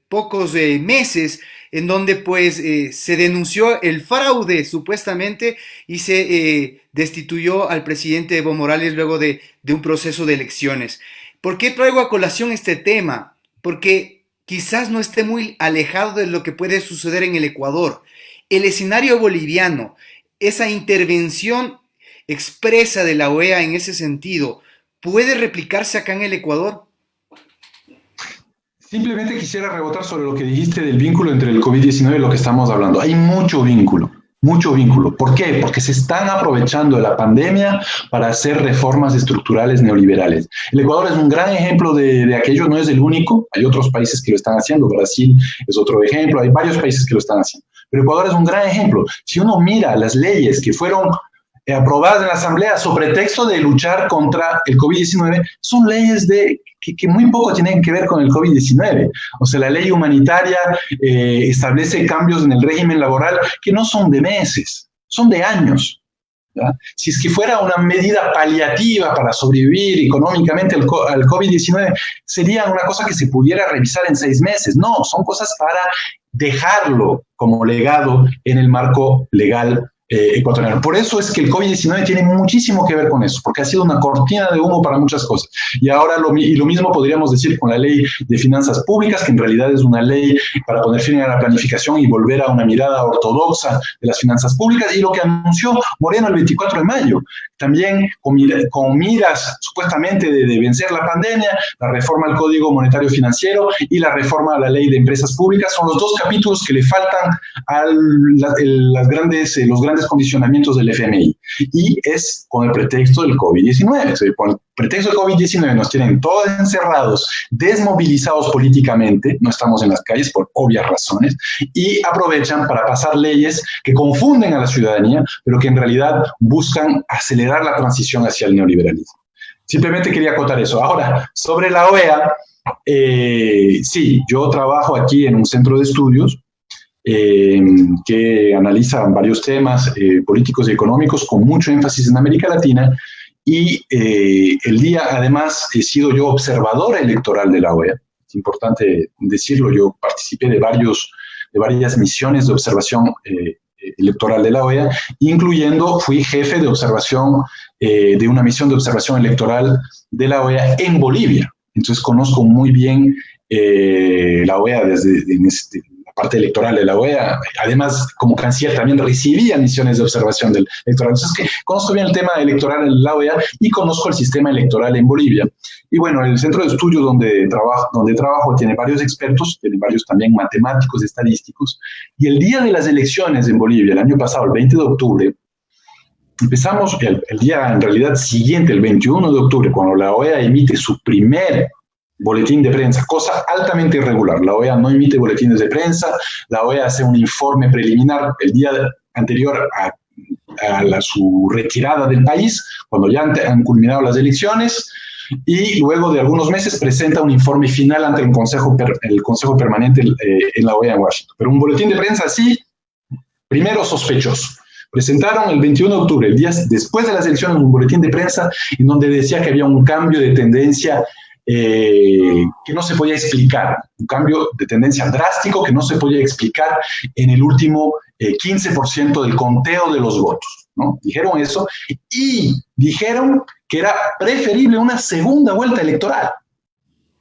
pocos meses, en donde pues se denunció el fraude supuestamente y se destituyó al presidente Evo Morales luego de un proceso de elecciones. ¿Por qué traigo a colación este tema? Porque quizás no esté muy alejado de lo que puede suceder en el Ecuador. El escenario boliviano, esa intervención expresa de la OEA en ese sentido, ¿puede replicarse acá en el Ecuador? Simplemente quisiera rebotar sobre lo que dijiste del vínculo entre el COVID-19 y lo que estamos hablando. Hay mucho vínculo, mucho vínculo. ¿Por qué? Porque se están aprovechando de la pandemia para hacer reformas estructurales neoliberales. El Ecuador es un gran ejemplo de aquello, no es el único. Hay otros países que lo están haciendo. Brasil es otro ejemplo. Hay varios países que lo están haciendo. Pero Ecuador es un gran ejemplo. Si uno mira las leyes que fueron aprobadas en la Asamblea sobre pretexto de luchar contra el COVID-19, son leyes que muy poco tienen que ver con el COVID-19. O sea, la ley humanitaria establece cambios en el régimen laboral que no son de meses, son de años, ¿ya? Si es que fuera una medida paliativa para sobrevivir económicamente al COVID-19, sería una cosa que se pudiera revisar en 6 meses. No, son cosas para dejarlo como legado en el marco legal ecuatoriano. Por eso es que el COVID-19 tiene muchísimo que ver con eso, porque ha sido una cortina de humo para muchas cosas. Y ahora lo mismo podríamos decir con la ley de finanzas públicas, que en realidad es una ley para poner fin a la planificación y volver a una mirada ortodoxa de las finanzas públicas, y lo que anunció Moreno el 24 de mayo, también con miras supuestamente de vencer la pandemia, la reforma al Código Monetario Financiero y la reforma a la ley de empresas públicas, son los dos capítulos que le faltan a los grandes condicionamientos del FMI, y es con el pretexto del COVID-19. O sea, con el pretexto del COVID-19 nos tienen todos encerrados, desmovilizados políticamente, no estamos en las calles por obvias razones, y aprovechan para pasar leyes que confunden a la ciudadanía, pero que en realidad buscan acelerar la transición hacia el neoliberalismo. Simplemente quería acotar eso. Ahora, sobre la OEA, sí, yo trabajo aquí en un centro de estudios que analizan varios temas políticos y económicos con mucho énfasis en América Latina, y además he sido yo observador electoral de la OEA. Es importante decirlo, yo participé de varias misiones de observación electoral de la OEA, incluyendo fui jefe de observación de una misión de observación electoral de la OEA en Bolivia. Entonces conozco muy bien la OEA desde parte electoral de la OEA. Además, como canciller también recibía misiones de observación electoral. Entonces, que conozco bien el tema electoral en la OEA y conozco el sistema electoral en Bolivia. Y bueno, el centro de estudios donde trabajo tiene varios expertos, tiene varios también matemáticos, estadísticos. Y el día de las elecciones en Bolivia, el año pasado, el 20 de octubre, empezamos el día en realidad siguiente, el 21 de octubre, cuando la OEA emite su primer boletín de prensa, cosa altamente irregular. La OEA no emite boletines de prensa, la OEA hace un informe preliminar el día anterior a su retirada del país, cuando ya han culminado las elecciones, y luego de algunos meses presenta un informe final ante el Consejo Permanente en la OEA en Washington. Pero un boletín de prensa así, primero sospechoso. Presentaron el 21 de octubre, el día después de las elecciones, un boletín de prensa en donde decía que había un cambio de tendencia que no se podía explicar, un cambio de tendencia drástico que no se podía explicar en el último 15% del conteo de los votos, ¿no? Dijeron eso y dijeron que era preferible una segunda vuelta electoral,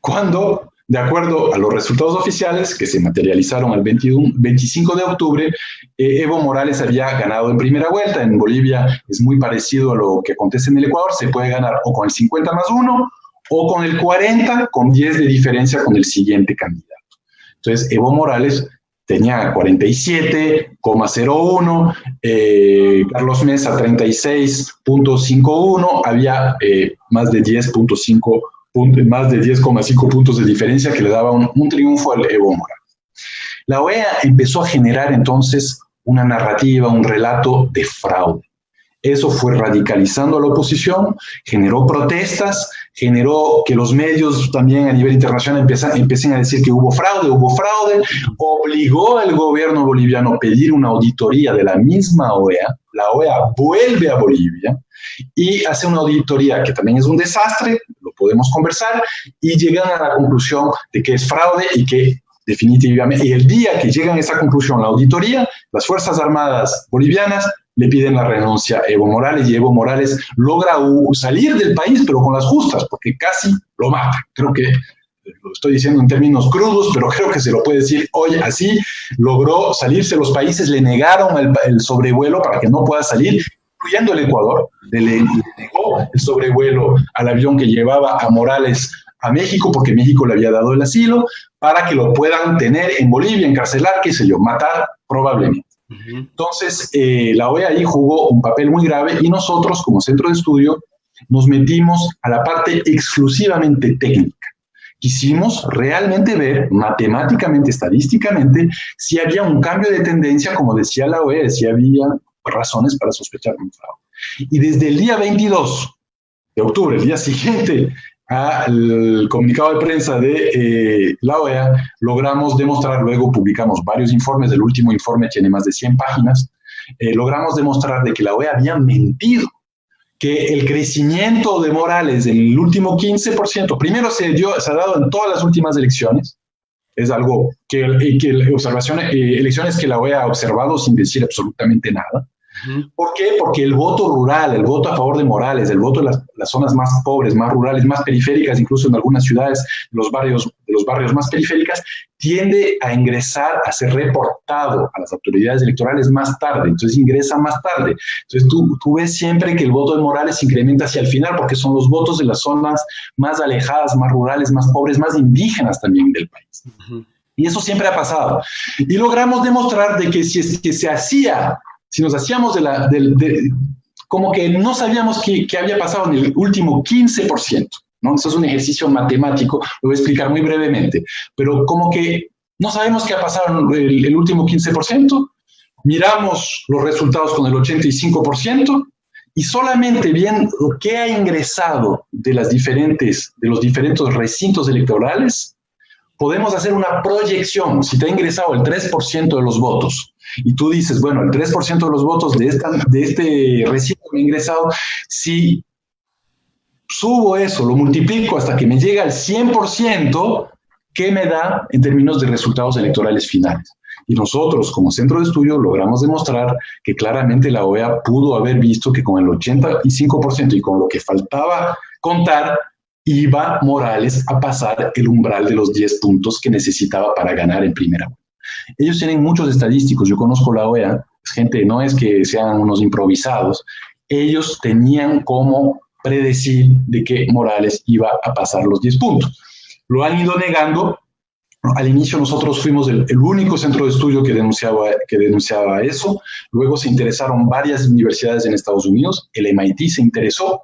cuando, de acuerdo a los resultados oficiales que se materializaron el 25 de octubre, Evo Morales había ganado en primera vuelta. En Bolivia es muy parecido a lo que acontece en el Ecuador, se puede ganar o con el 50+1 o con el 40, con 10 de diferencia con el siguiente candidato. Entonces, Evo Morales tenía 47,01, Carlos Mesa 36,51, había más de 10,5 puntos de diferencia que le daba un triunfo al Evo Morales. La OEA empezó a generar entonces una narrativa, un relato de fraude. Eso fue radicalizando a la oposición, generó protestas, generó que los medios también a nivel internacional empiecen a decir que hubo fraude, obligó al gobierno boliviano a pedir una auditoría de la misma OEA. La OEA vuelve a Bolivia y hace una auditoría que también es un desastre, lo podemos conversar, y llegan a la conclusión de que es fraude y que definitivamente, y el día que llegan a esa conclusión, la auditoría, las Fuerzas Armadas bolivianas le piden la renuncia a Evo Morales, y Evo Morales logra salir del país, pero con las justas, porque casi lo mata. Creo que lo estoy diciendo en términos crudos, pero creo que se lo puede decir hoy así. Logró salirse de los países, le negaron el sobrevuelo para que no pueda salir, incluyendo el Ecuador. Le negó el sobrevuelo al avión que llevaba a Morales a México, porque México le había dado el asilo, para que lo puedan tener en Bolivia, encarcelar, qué sé yo, matar probablemente. Entonces, la OEA ahí jugó un papel muy grave, y nosotros, como centro de estudio, nos metimos a la parte exclusivamente técnica. Quisimos realmente ver, matemáticamente, estadísticamente, si había un cambio de tendencia, como decía la OEA, si había razones para sospechar de un fraude. Y desde el día 22 de octubre, el día siguiente al comunicado de prensa de la OEA, logramos demostrar, luego publicamos varios informes, el último informe tiene más de 100 páginas, logramos demostrar de que la OEA había mentido, que el crecimiento de Morales en el último 15%, primero se ha dado en todas las últimas elecciones, es algo que elecciones que la OEA ha observado sin decir absolutamente nada. Ujú. ¿Por qué? Porque el voto rural, el voto a favor de Morales, el voto de las zonas más pobres, más rurales, más periféricas, incluso en algunas ciudades, de los barrios más periféricas, tiende a ingresar, a ser reportado a las autoridades electorales más tarde. Entonces ingresa más tarde. Entonces tú ves siempre que el voto de Morales se incrementa hacia el final porque son los votos de las zonas más alejadas, más rurales, más pobres, más indígenas también del país. Ujú. Y eso siempre ha pasado. Y logramos demostrar de que si es que se hacía, si nos hacíamos como que no sabíamos qué había pasado en el último 15%, ¿no? Eso es un ejercicio matemático, lo voy a explicar muy brevemente, pero como que no sabemos qué ha pasado en el último 15%, miramos los resultados con el 85% y solamente viendo qué ha ingresado de los diferentes recintos electorales, podemos hacer una proyección. Si te ha ingresado el 3% de los votos y tú dices, bueno, el 3% de los votos de este recinto que me ha ingresado, si subo eso, lo multiplico hasta que me llega al 100%, ¿qué me da en términos de resultados electorales finales? Y nosotros, como centro de estudio, logramos demostrar que claramente la OEA pudo haber visto que con el 85% y con lo que faltaba contar, iba Morales a pasar el umbral de los 10 puntos que necesitaba para ganar en primera vuelta. Ellos tienen muchos estadísticos, yo conozco la OEA, gente, no es que sean unos improvisados, ellos tenían cómo predecir de que Morales iba a pasar los 10 puntos. Lo han ido negando. Al inicio nosotros fuimos el único centro de estudio que denunciaba eso, luego se interesaron varias universidades en Estados Unidos, el MIT se interesó,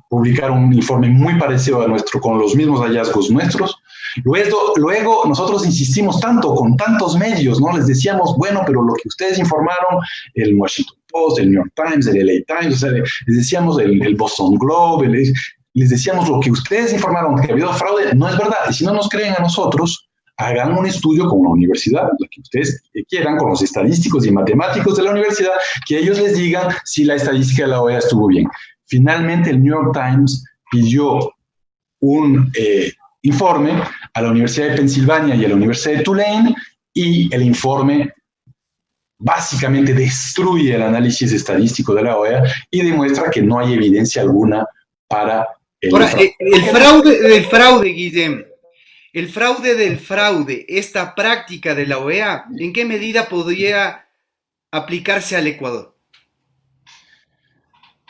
publicaron un informe muy parecido a nuestro, con los mismos hallazgos nuestros. Luego nosotros insistimos tanto con tantos medios, ¿no? Les decíamos, bueno, pero lo que ustedes informaron, el Washington Post, el New York Times, el LA Times, o sea, les decíamos el Boston Globe, les decíamos lo que ustedes informaron, que había fraude, no es verdad. Y si no nos creen a nosotros, hagan un estudio con una universidad, la que ustedes quieran, con los estadísticos y matemáticos de la universidad, que ellos les digan si la estadística de la OEA estuvo bien. Finalmente, el New York Times pidió un informe a la Universidad de Pensilvania y a la Universidad de Tulane, y el informe básicamente destruye el análisis estadístico de la OEA y demuestra que no hay evidencia alguna para Ahora, el fraude, Guillem, el fraude del fraude, esta práctica de la OEA, ¿en qué medida podría aplicarse al Ecuador?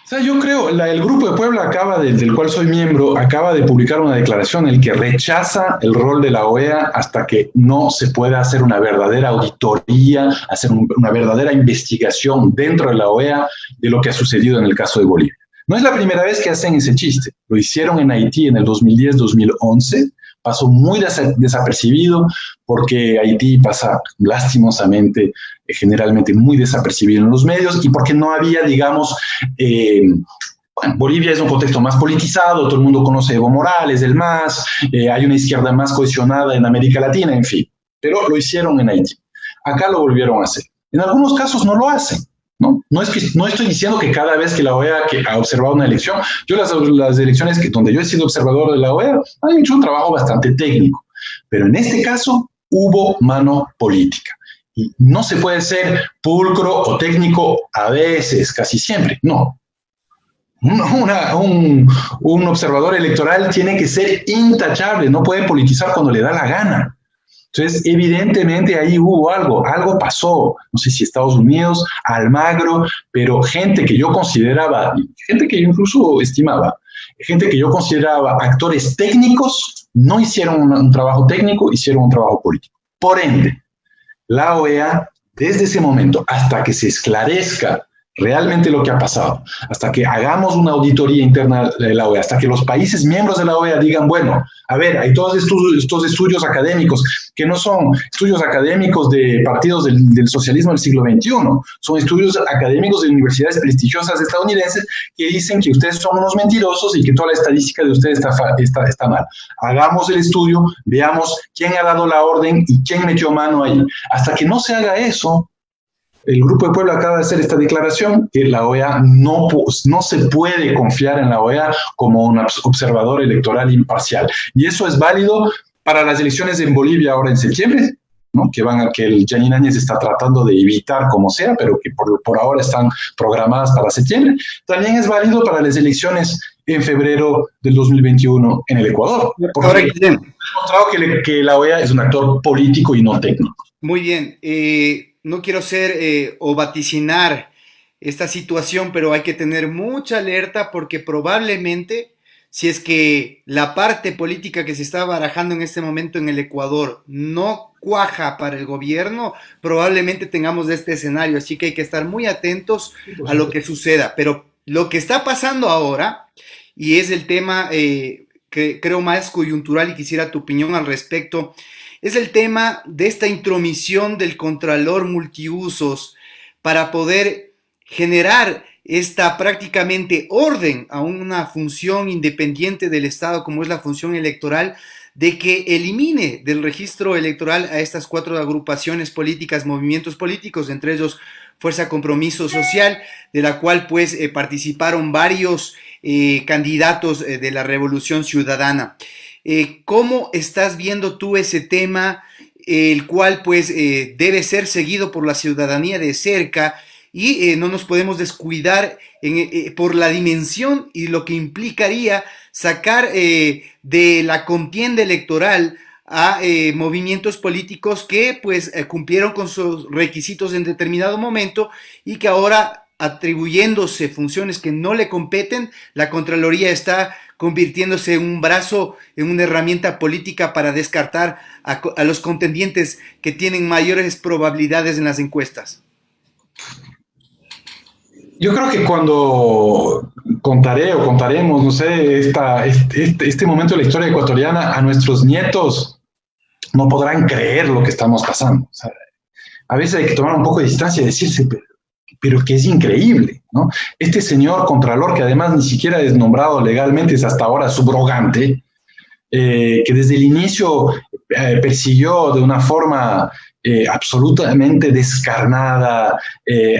O sea, yo creo, el Grupo de Puebla del cual soy miembro, acaba de publicar una declaración en la que rechaza el rol de la OEA hasta que no se pueda hacer una verdadera auditoría, hacer una verdadera investigación dentro de la OEA de lo que ha sucedido en el caso de Bolivia. No es la primera vez que hacen ese chiste. Lo hicieron en Haití en el 2010-2011. Pasó muy desapercibido porque Haití pasa lastimosamente, generalmente muy desapercibido en los medios y porque no había, digamos, bueno, Bolivia es un contexto más politizado, todo el mundo conoce a Evo Morales, el MAS, hay una izquierda más cohesionada en América Latina, en fin. Pero lo hicieron en Haití. Acá lo volvieron a hacer. En algunos casos no lo hacen. No estoy diciendo que cada vez que la OEA ha observado una elección, yo las elecciones donde yo he sido observador de la OEA, han hecho un trabajo bastante técnico, pero en este caso hubo mano política. Y no se puede ser pulcro o técnico a veces, casi siempre, no. Un observador electoral tiene que ser intachable, no puede politizar cuando le da la gana. Entonces, evidentemente ahí hubo algo pasó, no sé si Estados Unidos, Almagro, pero gente que yo consideraba, gente que yo incluso estimaba, gente que yo consideraba actores técnicos, no hicieron un trabajo técnico, hicieron un trabajo político. Por ende, la OEA, desde ese momento, hasta que se esclarezca realmente lo que ha pasado, hasta que hagamos una auditoría interna de la OEA, hasta que los países miembros de la OEA digan, bueno, a ver, hay todos estos estudios académicos que no son estudios académicos de partidos del socialismo del siglo XXI, son estudios académicos de universidades prestigiosas estadounidenses que dicen que ustedes son unos mentirosos y que toda la estadística de ustedes está mal. Hagamos el estudio, veamos quién ha dado la orden y quién metió mano ahí. Hasta que no se haga eso, el Grupo de Puebla acaba de hacer esta declaración que la OEA no se puede confiar en la OEA como un observador electoral imparcial. Y eso es válido para las elecciones en Bolivia ahora en septiembre, ¿no? Que el Janine Áñez está tratando de evitar como sea, pero que por ahora están programadas para septiembre, también es válido para las elecciones en febrero del 2021 en el Ecuador. Porque Ahora, hemos demostrado que la OEA es un actor político y no técnico. muy bien, no quiero ser o vaticinar esta situación, pero hay que tener mucha alerta porque probablemente, si es que la parte política que se está barajando en este momento en el Ecuador no cuaja para el gobierno, probablemente tengamos este escenario, así que hay que estar muy atentos a lo que suceda. Pero lo que está pasando ahora, y es el tema que creo más coyuntural y quisiera tu opinión al respecto, es el tema de esta intromisión del Contralor Multiusos para poder generar esta prácticamente orden a una función independiente del Estado como es la función electoral, de que elimine del registro electoral a estas 4 agrupaciones políticas, movimientos políticos, entre ellos Fuerza Compromiso Social, de la cual pues participaron varios candidatos de la Revolución Ciudadana. ¿Cómo estás viendo tú ese tema, el cual pues debe ser seguido por la ciudadanía de cerca? Y no nos podemos descuidar por la dimensión y lo que implicaría sacar de la contienda electoral a movimientos políticos que pues cumplieron con sus requisitos en determinado momento y que ahora, atribuyéndose funciones que no le competen, la Contraloría está convirtiéndose en un brazo, en una herramienta política para descartar a los contendientes que tienen mayores probabilidades en las encuestas. Yo creo que cuando contaremos, no sé, este momento de la historia ecuatoriana, a nuestros nietos no podrán creer lo que estamos pasando. O sea, a veces hay que tomar un poco de distancia y decirse, pero que es increíble, ¿no? Este señor Contralor, que además ni siquiera es nombrado legalmente, es hasta ahora subrogante, que desde el inicio persiguió de una forma absolutamente descarnada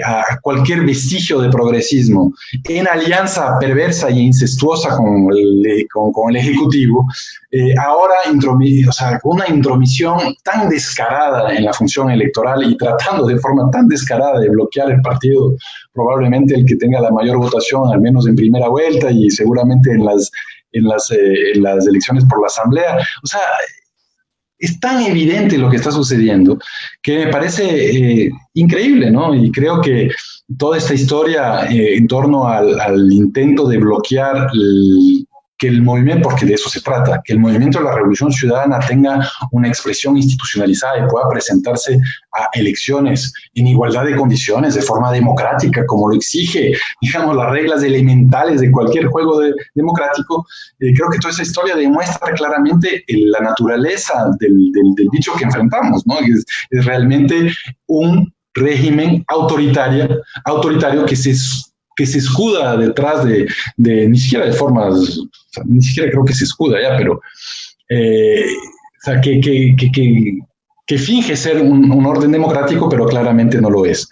a cualquier vestigio de progresismo, en alianza perversa e incestuosa con el Ejecutivo, ahora una intromisión tan descarada en la función electoral y tratando de forma tan descarada de bloquear el partido, probablemente el que tenga la mayor votación, al menos en primera vuelta y seguramente en las elecciones por la Asamblea. O sea, es tan evidente lo que está sucediendo que me parece increíble, ¿no? Y creo que toda esta historia en torno al intento de bloquear que el movimiento, porque de eso se trata, que el movimiento de la Revolución Ciudadana tenga una expresión institucionalizada y pueda presentarse a elecciones en igualdad de condiciones, de forma democrática, como lo exige, digamos, las reglas elementales de cualquier juego democrático. Creo que toda esa historia demuestra claramente la naturaleza del bicho que enfrentamos, ¿no? Es realmente un régimen autoritario que se escuda detrás de ni siquiera de formas, o sea, ni siquiera creo que se escuda ya, pero o sea, que finge ser un orden democrático, pero claramente no lo es.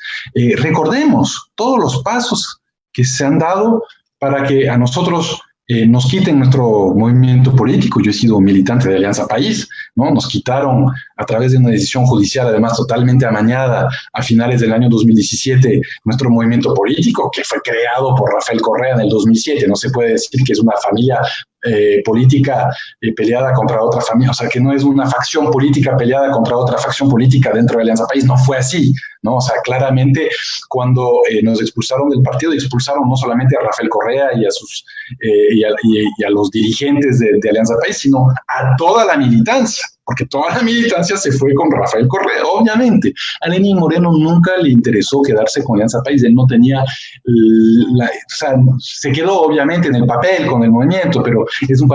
Recordemos todos los pasos que se han dado para que a nosotros nos quiten nuestro movimiento político. Yo he sido militante de Alianza País, ¿no? Nos quitaron a través de una decisión judicial, además totalmente amañada, a finales del año 2017, nuestro movimiento político, que fue creado por Rafael Correa en el 2007. No se puede decir que es una familia política peleada contra otra familia, o sea, que no es una facción política peleada contra otra facción política dentro de Alianza País. No fue así, ¿no? O sea, claramente cuando nos expulsaron del partido, expulsaron no solamente a Rafael Correa y a los dirigentes de Alianza País, sino a toda la militancia, porque toda la militancia se fue con Rafael Correa, obviamente. A Lenín Moreno nunca le interesó quedarse con Alianza País, él no tenía, o sea, se quedó obviamente en el papel con el movimiento, pero es un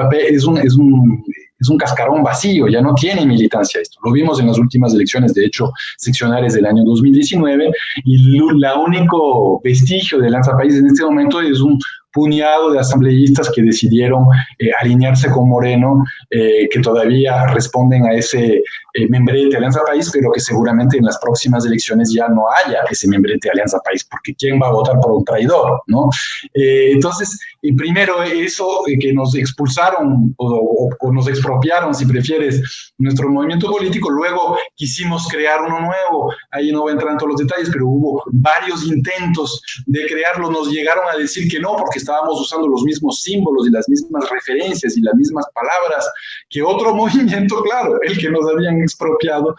cascarón vacío, ya no tiene militancia esto. Lo vimos en las últimas elecciones, de hecho, seccionales del año 2019, y el único vestigio de Alianza País en este momento es un puñado de asambleístas que decidieron alinearse con Moreno, que todavía responden a ese membrete de Alianza País, pero que seguramente en las próximas elecciones ya no haya ese membrete de Alianza País, porque ¿quién va a votar por un traidor, no? Entonces, primero eso, que nos expulsaron o nos expropiaron, si prefieres, nuestro movimiento político. Luego quisimos crear uno nuevo, ahí no voy a entrar en todos los detalles, pero hubo varios intentos de crearlo. Nos llegaron a decir que no, porque estábamos usando los mismos símbolos y las mismas referencias y las mismas palabras que otro movimiento, claro, el que nos habían expropiado,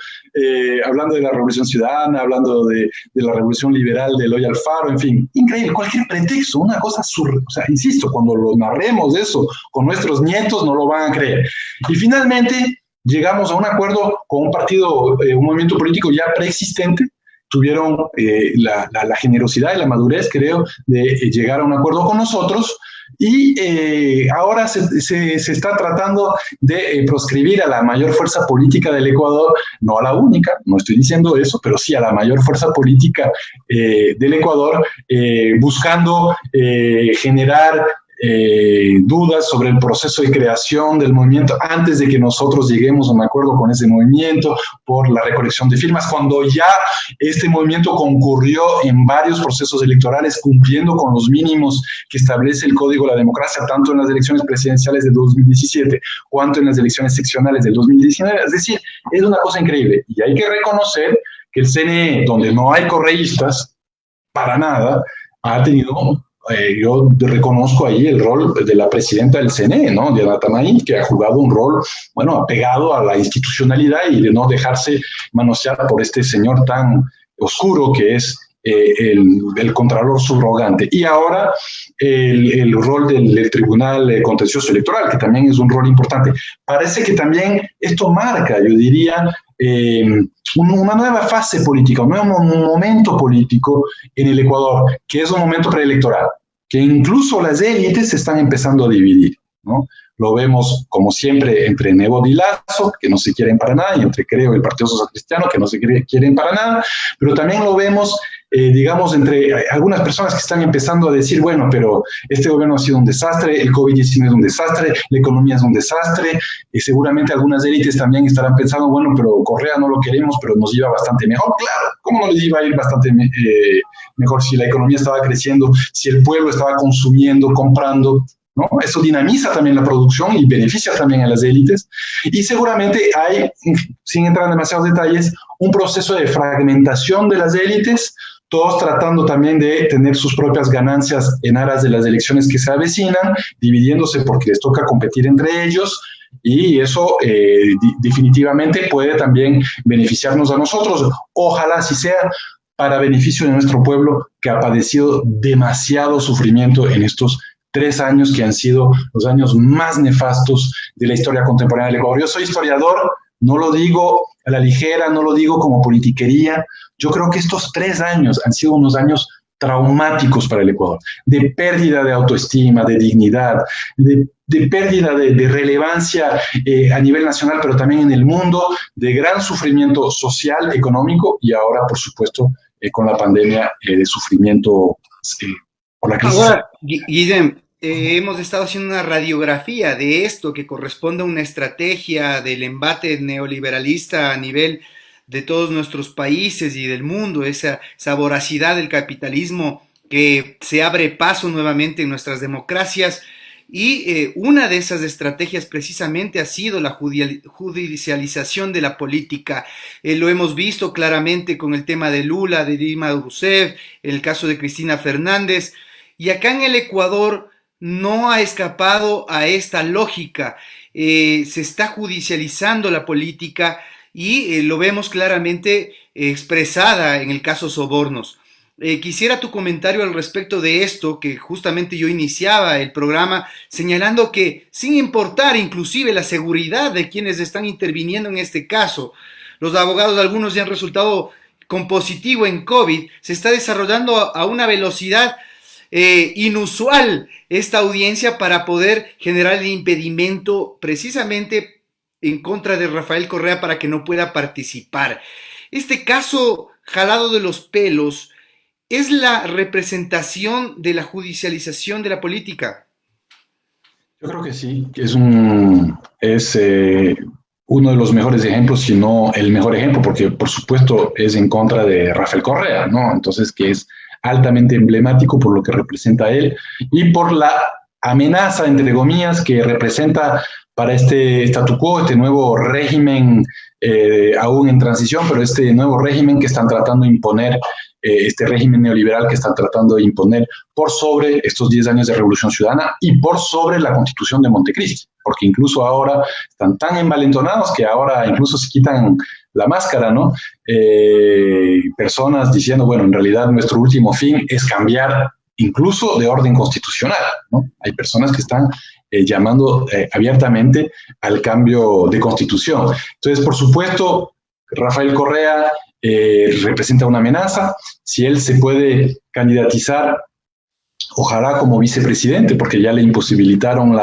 hablando de la Revolución Ciudadana, hablando de la Revolución Liberal de Eloy Alfaro, en fin, increíble, cualquier pretexto, una cosa o sea, insisto, cuando lo narremos eso con nuestros nietos no lo van a creer. Y finalmente llegamos a un acuerdo con un partido, un movimiento político ya preexistente. Tuvieron la generosidad y la madurez, creo, de llegar a un acuerdo con nosotros, y ahora se está tratando de proscribir a la mayor fuerza política del Ecuador, no a la única, no estoy diciendo eso, pero sí a la mayor fuerza política del Ecuador, buscando generar dudas sobre el proceso de creación del movimiento antes de que nosotros lleguemos a un acuerdo con ese movimiento por la recolección de firmas, cuando ya este movimiento concurrió en varios procesos electorales cumpliendo con los mínimos que establece el Código de la Democracia, tanto en las elecciones presidenciales de 2017 cuanto en las elecciones seccionales del 2019. Es decir, es una cosa increíble, y hay que reconocer que el CNE, donde no hay correístas para nada, ha tenido... yo reconozco ahí el rol de la presidenta del CNE, ¿no? Diana Tamay, que ha jugado un rol, bueno, apegado a la institucionalidad y de no dejarse manosear por este señor tan oscuro que es el contralor subrogante. Y ahora el rol del Tribunal Contencioso Electoral, que también es un rol importante. Parece que también esto marca, yo diría, una nueva fase política, un nuevo momento político en el Ecuador, que es un momento preelectoral, que incluso las élites se están empezando a dividir, ¿no? Lo vemos, como siempre, entre Nebot y Lazo, que no se quieren para nada, y entre, creo, el Partido Social Cristiano, que no se quieren para nada, pero también lo vemos, digamos, entre algunas personas que están empezando a decir, bueno, pero este gobierno ha sido un desastre, el COVID-19 es un desastre, la economía es un desastre, y seguramente algunas élites también estarán pensando, bueno, pero Correa no lo queremos, pero nos iba bastante mejor. Claro, ¿cómo no les iba a ir bastante mejor si la economía estaba creciendo, si el pueblo estaba consumiendo, comprando, ¿no? Eso dinamiza también la producción y beneficia también a las élites. Y seguramente hay, sin entrar en demasiados detalles, un proceso de fragmentación de las élites, todos tratando también de tener sus propias ganancias en aras de las elecciones que se avecinan, dividiéndose porque les toca competir entre ellos, y eso definitivamente puede también beneficiarnos a nosotros. Ojalá así sea, para beneficio de nuestro pueblo, que ha padecido demasiado sufrimiento en estos 3 años que han sido los años más nefastos de la historia contemporánea del Ecuador. Yo soy historiador, no lo digo a la ligera, no lo digo como politiquería. Yo creo que estos 3 años han sido unos años traumáticos para el Ecuador, de pérdida de autoestima, de dignidad, de pérdida de relevancia a nivel nacional, pero también en el mundo, de gran sufrimiento social, económico, y ahora, por supuesto, con la pandemia, de sufrimiento por la crisis. Ahora, Guillem, hemos estado haciendo una radiografía de esto que corresponde a una estrategia del embate neoliberalista a nivel de todos nuestros países y del mundo, esa voracidad del capitalismo que se abre paso nuevamente en nuestras democracias. Y una de esas estrategias precisamente ha sido la judicialización de la política. Lo hemos visto claramente con el tema de Lula, de Dilma Rousseff, el caso de Cristina Fernández. Y acá en el Ecuador no ha escapado a esta lógica. Se está judicializando la política y lo vemos claramente expresada en el caso Sobornos. Quisiera tu comentario al respecto de esto, que justamente yo iniciaba el programa señalando que sin importar inclusive la seguridad de quienes están interviniendo en este caso, los abogados, algunos ya han resultado con positivo en COVID, se está desarrollando a una velocidad inusual esta audiencia para poder generar el impedimento precisamente en contra de Rafael Correa para que no pueda participar. Este caso jalado de los pelos es la representación de la judicialización de la política. Yo creo que sí, que es uno de los mejores ejemplos, si no el mejor ejemplo, porque por supuesto es en contra de Rafael Correa, ¿no? Entonces, que es altamente emblemático por lo que representa él y por la amenaza, entre comillas, que representa para este statu quo, este nuevo régimen aún en transición, pero este nuevo régimen que están tratando de imponer, este régimen neoliberal que están tratando de imponer por sobre estos 10 años de Revolución Ciudadana y por sobre la Constitución de Montecristi, porque incluso ahora están tan envalentonados que ahora incluso se quitan la máscara, ¿no? Personas diciendo, bueno, en realidad nuestro último fin es cambiar incluso de orden constitucional, ¿no? Hay personas que están llamando abiertamente al cambio de constitución. Entonces, por supuesto, Rafael Correa representa una amenaza. Si él se puede candidatizar, ojalá como vicepresidente, porque ya le imposibilitaron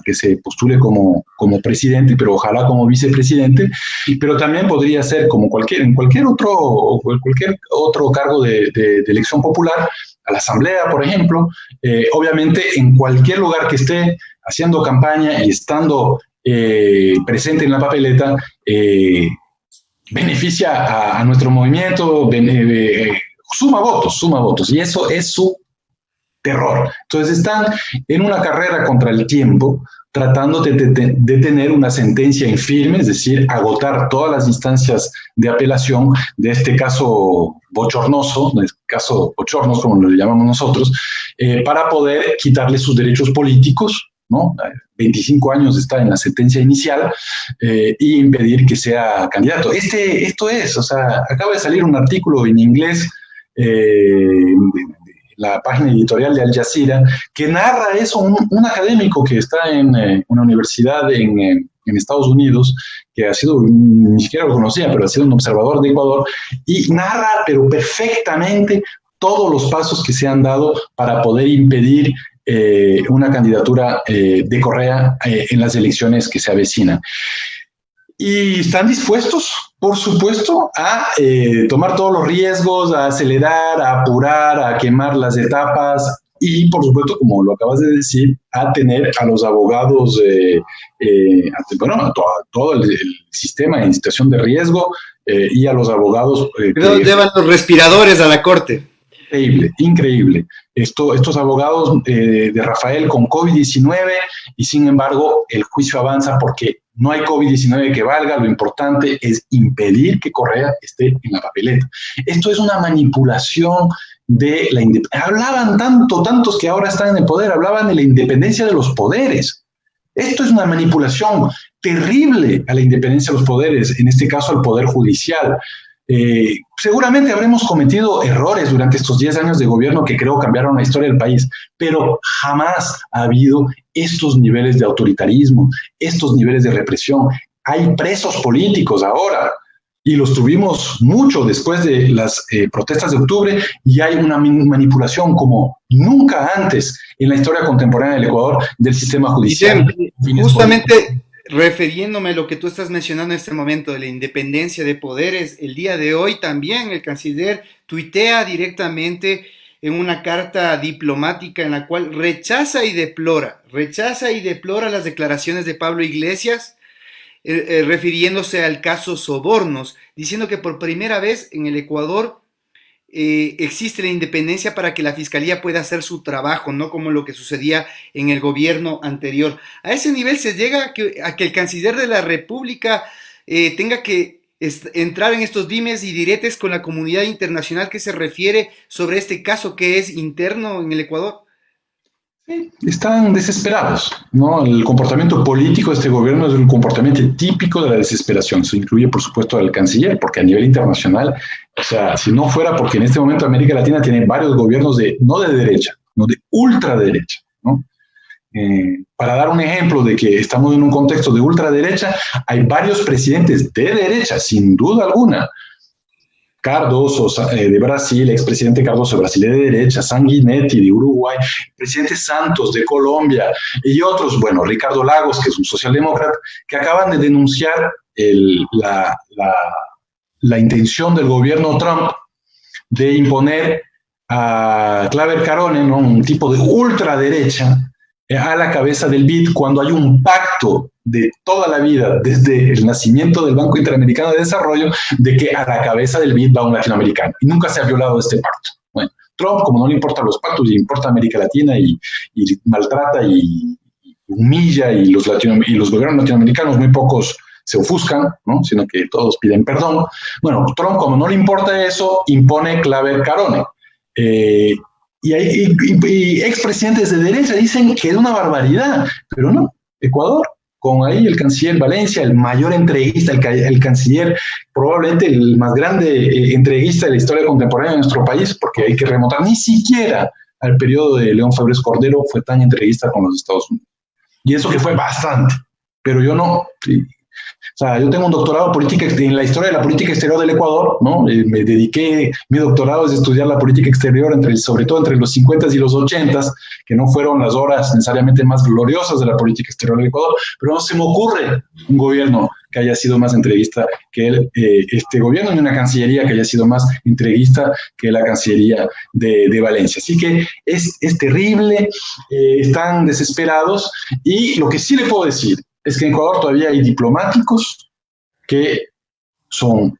que se postule como presidente, pero ojalá como vicepresidente, pero también podría ser como en cualquier otro cargo de elección popular, a la asamblea, por ejemplo, obviamente en cualquier lugar que esté haciendo campaña y estando presente en la papeleta, beneficia a nuestro movimiento, suma votos, y eso es su terror. Entonces están en una carrera contra el tiempo, tratando de tener una sentencia en firme, es decir, agotar todas las instancias de apelación de este caso bochornoso, de este caso bochornos, como lo llamamos nosotros, para poder quitarle sus derechos políticos, ¿no? 25 años está en la sentencia inicial, y impedir que sea candidato. Esto es, o sea, acaba de salir un artículo en inglés, la página editorial de Al Jazeera, que narra eso, un académico que está en una universidad en Estados Unidos, que ha sido, ni siquiera lo conocía, pero ha sido un observador de Ecuador, y narra, pero perfectamente, todos los pasos que se han dado para poder impedir una candidatura de Correa en las elecciones que se avecinan. Y están dispuestos, por supuesto, a tomar todos los riesgos, a acelerar, a apurar, a quemar las etapas y, por supuesto, como lo acabas de decir, a tener a los abogados, a todo el sistema en situación de riesgo y a los abogados. Llevan los respiradores a la corte. Increíble, increíble. Estos abogados de Rafael con COVID-19 y sin embargo el juicio avanza porque no hay COVID-19 que valga, lo importante es impedir que Correa esté en la papeleta. Esto es una manipulación de la independencia. Hablaban tantos que ahora están en el poder, hablaban de la independencia de los poderes. Esto es una manipulación terrible a la independencia de los poderes, en este caso al poder judicial. Seguramente habremos cometido errores durante estos 10 años de gobierno que creo cambiaron la historia del país, pero jamás ha habido estos niveles de autoritarismo, estos niveles de represión. Hay presos políticos ahora y los tuvimos mucho después de las protestas de octubre y hay una manipulación como nunca antes en la historia contemporánea del Ecuador del sistema judicial. Justamente refiriéndome a lo que tú estás mencionando en este momento de la independencia de poderes, el día de hoy también el canciller tuitea directamente en una carta diplomática en la cual rechaza y deplora las declaraciones de Pablo Iglesias, refiriéndose al caso Sobornos, diciendo que por primera vez en el Ecuador existe la independencia para que la fiscalía pueda hacer su trabajo, no como lo que sucedía en el gobierno anterior. A ese nivel se llega a que el canciller de la República tenga que entrar en estos dimes y diretes con la comunidad internacional que se refiere sobre este caso que es interno en el Ecuador. Están desesperados, ¿no? El comportamiento político de este gobierno es un comportamiento típico de la desesperación. Eso incluye, por supuesto, al canciller, porque a nivel internacional, o sea, si no fuera porque en este momento América Latina tiene varios gobiernos no de derecha, no de ultraderecha, ¿no? Para dar un ejemplo de que estamos en un contexto de ultraderecha, hay varios presidentes de derecha, sin duda alguna. Cardoso de Brasil, expresidente Cardoso de Brasil de derecha, Sanguinetti de Uruguay, presidente Santos de Colombia y otros, bueno, Ricardo Lagos, que es un socialdemócrata, que acaban de denunciar la intención del gobierno Trump de imponer a Claver Carone, ¿no? Un tipo de ultraderecha, a la cabeza del BID cuando hay un pacto de toda la vida, desde el nacimiento del Banco Interamericano de Desarrollo, de que a la cabeza del BID va un latinoamericano. Y nunca se ha violado este pacto. Bueno, Trump, como no le importan los pactos, le importa América Latina y maltrata y humilla, y los gobiernos latinoamericanos, muy pocos se ofuscan, ¿no? Sino que todos piden perdón. Bueno, Trump, como no le importa eso, impone Claver Carone. Y expresidentes de derecha dicen que es una barbaridad, pero no. Ecuador, con ahí el canciller Valencia, el mayor entreguista, el canciller probablemente el más grande entreguista de la historia contemporánea de nuestro país, porque hay que remontar ni siquiera al periodo de León Febres Cordero fue tan entreguista con los Estados Unidos. Y eso que fue bastante, pero yo no. Sí. O sea, yo tengo un doctorado en, en la historia de la política exterior del Ecuador, ¿no? Me dediqué, mi doctorado es estudiar la política exterior, sobre todo entre los 50 y los 80, que no fueron las horas necesariamente más gloriosas de la política exterior del Ecuador, pero no se me ocurre un gobierno que haya sido más entreguista que este gobierno, ni una cancillería que haya sido más entreguista que la Cancillería de Valencia. Así que es terrible, están desesperados, y lo que sí le puedo decir es que en Ecuador todavía hay diplomáticos que son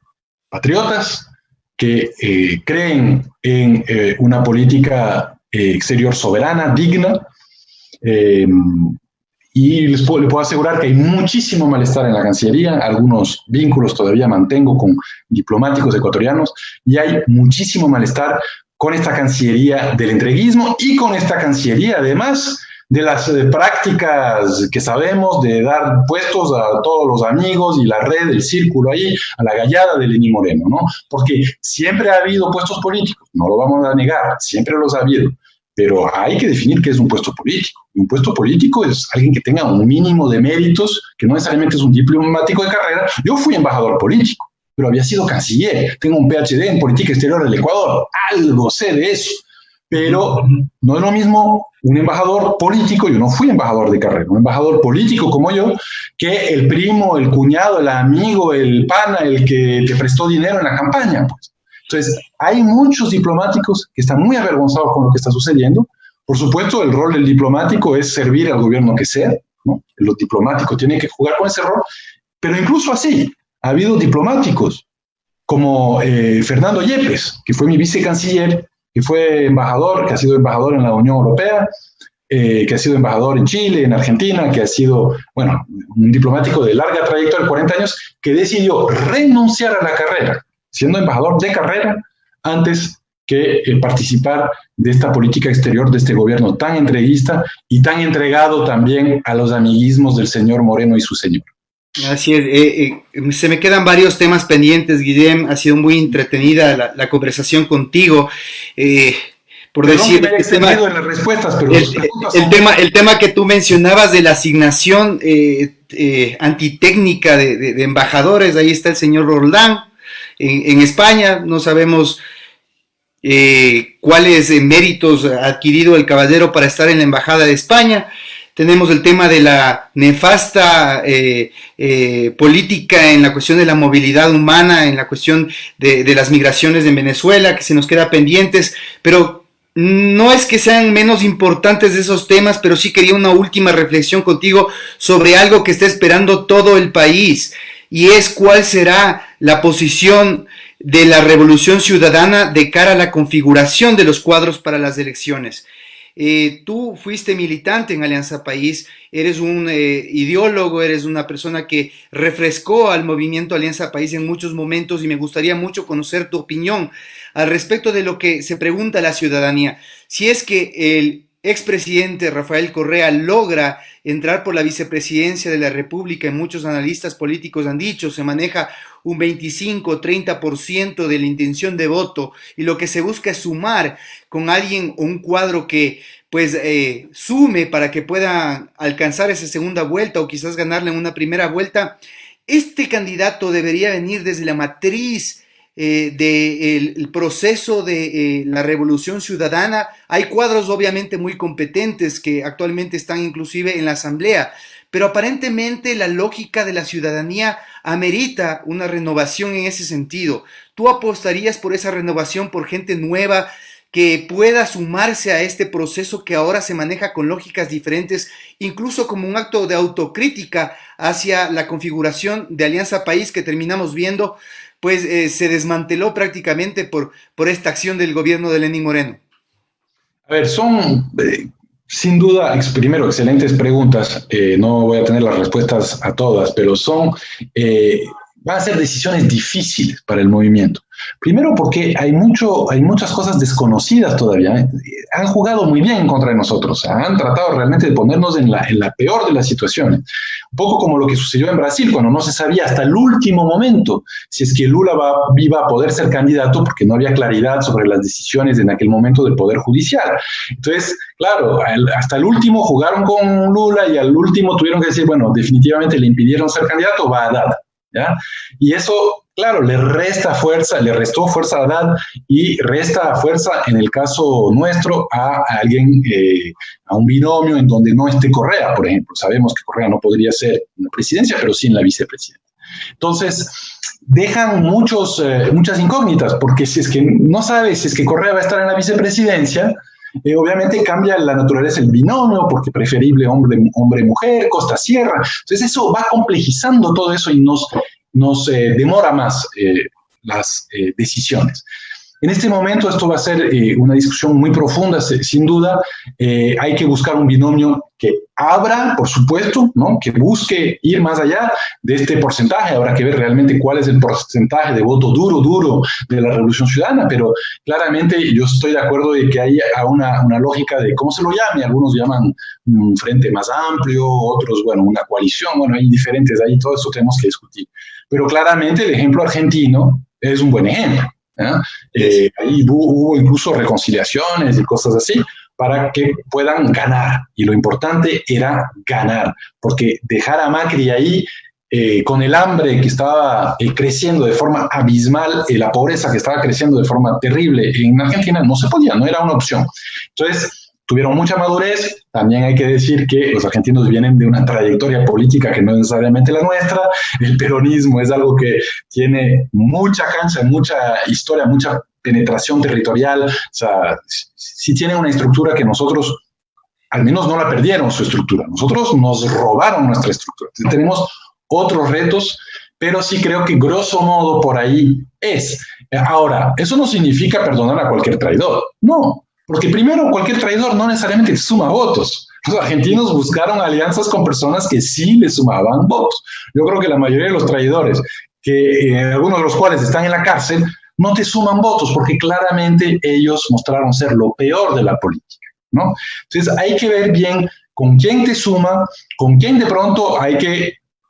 patriotas, que creen en una política exterior soberana, digna, y le puedo asegurar que hay muchísimo malestar en la Cancillería, algunos vínculos todavía mantengo con diplomáticos ecuatorianos, y hay muchísimo malestar con esta Cancillería del entreguismo y con esta Cancillería, además, de las prácticas que sabemos de dar puestos a todos los amigos y la red, el círculo ahí, a la gallada de Lenín Moreno, ¿no? Porque siempre ha habido puestos políticos, no lo vamos a negar, siempre los ha habido, pero hay que definir qué es un puesto político. Y un puesto político es alguien que tenga un mínimo de méritos, que no necesariamente es un diplomático de carrera. Yo fui embajador político, pero había sido canciller, tengo un PhD en política exterior del Ecuador, algo sé de eso. Pero no es lo mismo un embajador político, yo no fui embajador de carrera, un embajador político como yo, que el primo, el cuñado, el amigo, el pana, el que te prestó dinero en la campaña, pues. Entonces, hay muchos diplomáticos que están muy avergonzados con lo que está sucediendo. Por supuesto, el rol del diplomático es servir al gobierno que sea, ¿no? Los diplomáticos tienen que jugar con ese rol, pero incluso así, ha habido diplomáticos como Fernando Yepes, que fue mi vicecanciller, que fue embajador, que ha sido embajador en la Unión Europea, que ha sido embajador en Chile, en Argentina, que ha sido, bueno, un diplomático de larga trayectoria, de 40 años, que decidió renunciar a la carrera, siendo embajador de carrera, antes que participar de esta política exterior de este gobierno tan entreguista y tan entregado también a los amiguismos del señor Moreno y su señor. Así es, se me quedan varios temas pendientes, Guillem. Ha sido muy entretenida la conversación contigo. Por Perdón decir, que me haya extendido en las respuestas, pero el tema que tú mencionabas de la asignación antitécnica de embajadores, ahí está el señor Roldán en España. No sabemos cuáles méritos ha adquirido el caballero para estar en la embajada de España. Tenemos el tema de la nefasta política en la cuestión de la movilidad humana, en la cuestión de las migraciones en Venezuela, que se nos queda pendientes, pero no es que sean menos importantes esos temas, pero sí quería una última reflexión contigo sobre algo que está esperando todo el país, y es cuál será la posición de la Revolución Ciudadana de cara a la configuración de los cuadros para las elecciones. Tú fuiste militante en Alianza País, eres un ideólogo, eres una persona que refrescó al movimiento Alianza País en muchos momentos, y me gustaría mucho conocer tu opinión al respecto de lo que se pregunta a la ciudadanía. Si es que el expresidente Rafael Correa logra entrar por la vicepresidencia de la República, y muchos analistas políticos han dicho, se maneja un 25-30% de la intención de voto, y lo que se busca es sumar con alguien o un cuadro que pues sume para que pueda alcanzar esa segunda vuelta o quizás ganarle en una primera vuelta. Este candidato debería venir desde la matriz del proceso de la Revolución Ciudadana. Hay cuadros obviamente muy competentes que actualmente están inclusive en la Asamblea, pero aparentemente la lógica de la ciudadanía amerita una renovación en ese sentido. ¿Tú apostarías por esa renovación, por gente nueva que pueda sumarse a este proceso que ahora se maneja con lógicas diferentes, incluso como un acto de autocrítica hacia la configuración de Alianza País que terminamos viendo, pues se desmanteló prácticamente por esta acción del gobierno de Lenín Moreno? A ver, son sin duda, primero, excelentes preguntas. No voy a tener las respuestas a todas, pero van a ser decisiones difíciles para el movimiento. Primero porque hay muchas cosas desconocidas todavía. Han jugado muy bien en contra de nosotros. Han tratado realmente de ponernos en la peor de las situaciones. Un poco como lo que sucedió en Brasil, cuando no se sabía hasta el último momento si es que Lula iba a poder ser candidato, porque no había claridad sobre las decisiones en aquel momento del Poder Judicial. Entonces, claro, hasta el último jugaron con Lula y al último tuvieron que decir, bueno, definitivamente le impidieron ser candidato, va a Haddad. ¿Ya? Y eso, claro, le restó fuerza a Haddad y resta fuerza en el caso nuestro a alguien, a un binomio en donde no esté Correa, por ejemplo. Sabemos que Correa no podría ser en la presidencia, pero sí en la vicepresidencia. Entonces, dejan muchas incógnitas, porque si es que no sabes si es que Correa va a estar en la vicepresidencia, obviamente cambia la naturaleza del binomio, porque preferible hombre-mujer, costa-sierra. Entonces eso va complejizando todo eso y nos demora más las decisiones. En este momento esto va a ser una discusión muy profunda, sin duda. Hay que buscar un binomio que abra, por supuesto, ¿no? Que busque ir más allá de este porcentaje. Habrá que ver realmente cuál es el porcentaje de voto duro de la Revolución Ciudadana, pero claramente yo estoy de acuerdo de que hay una lógica de cómo se lo llame. Algunos llaman un frente más amplio, otros, bueno, una coalición. Bueno, hay diferentes, ahí todo eso tenemos que discutir. Pero claramente el ejemplo argentino es un buen ejemplo. Ahí hubo incluso reconciliaciones y cosas así para que puedan ganar. Y lo importante era ganar, porque dejar a Macri ahí con el hambre que estaba creciendo de forma abismal, la pobreza que estaba creciendo de forma terrible en Argentina, no se podía, no era una opción. Entonces, tuvieron mucha madurez. También hay que decir que los argentinos vienen de una trayectoria política que no es necesariamente la nuestra. El peronismo es algo que tiene mucha cancha, mucha historia, mucha penetración territorial. O sea, sí tiene una estructura que nosotros, al menos no la perdieron su estructura. Nosotros nos robaron nuestra estructura. Entonces, tenemos otros retos, pero sí creo que grosso modo por ahí es. Ahora, eso no significa perdonar a cualquier traidor. No. Porque primero, cualquier traidor no necesariamente suma votos. Los argentinos buscaron alianzas con personas que sí les sumaban votos. Yo creo que la mayoría de los traidores, que algunos de los cuales están en la cárcel, no te suman votos porque claramente ellos mostraron ser lo peor de la política, ¿no? Entonces hay que ver bien con quién te suma, con quién de pronto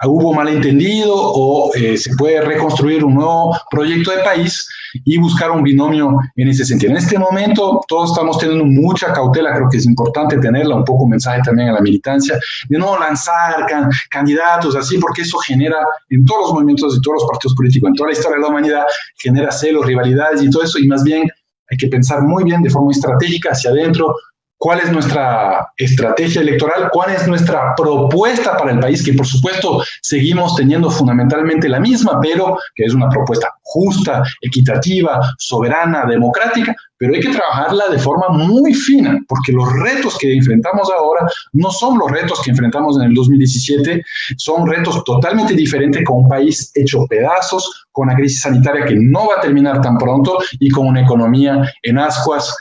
hubo malentendido o se puede reconstruir un nuevo proyecto de país y buscar un binomio en ese sentido. En este momento todos estamos teniendo mucha cautela, creo que es importante tenerla, un poco un mensaje también a la militancia, de no lanzar candidatos así, porque eso genera en todos los movimientos y todos los partidos políticos, en toda la historia de la humanidad, genera celos, rivalidades y todo eso, y más bien hay que pensar muy bien de forma estratégica hacia adentro, cuál es nuestra estrategia electoral, cuál es nuestra propuesta para el país, que por supuesto seguimos teniendo fundamentalmente la misma, pero que es una propuesta justa, equitativa, soberana, democrática, pero hay que trabajarla de forma muy fina, porque los retos que enfrentamos ahora no son los retos que enfrentamos en el 2017, son retos totalmente diferentes, con un país hecho pedazos, con una crisis sanitaria que no va a terminar tan pronto y con una economía en ascuas,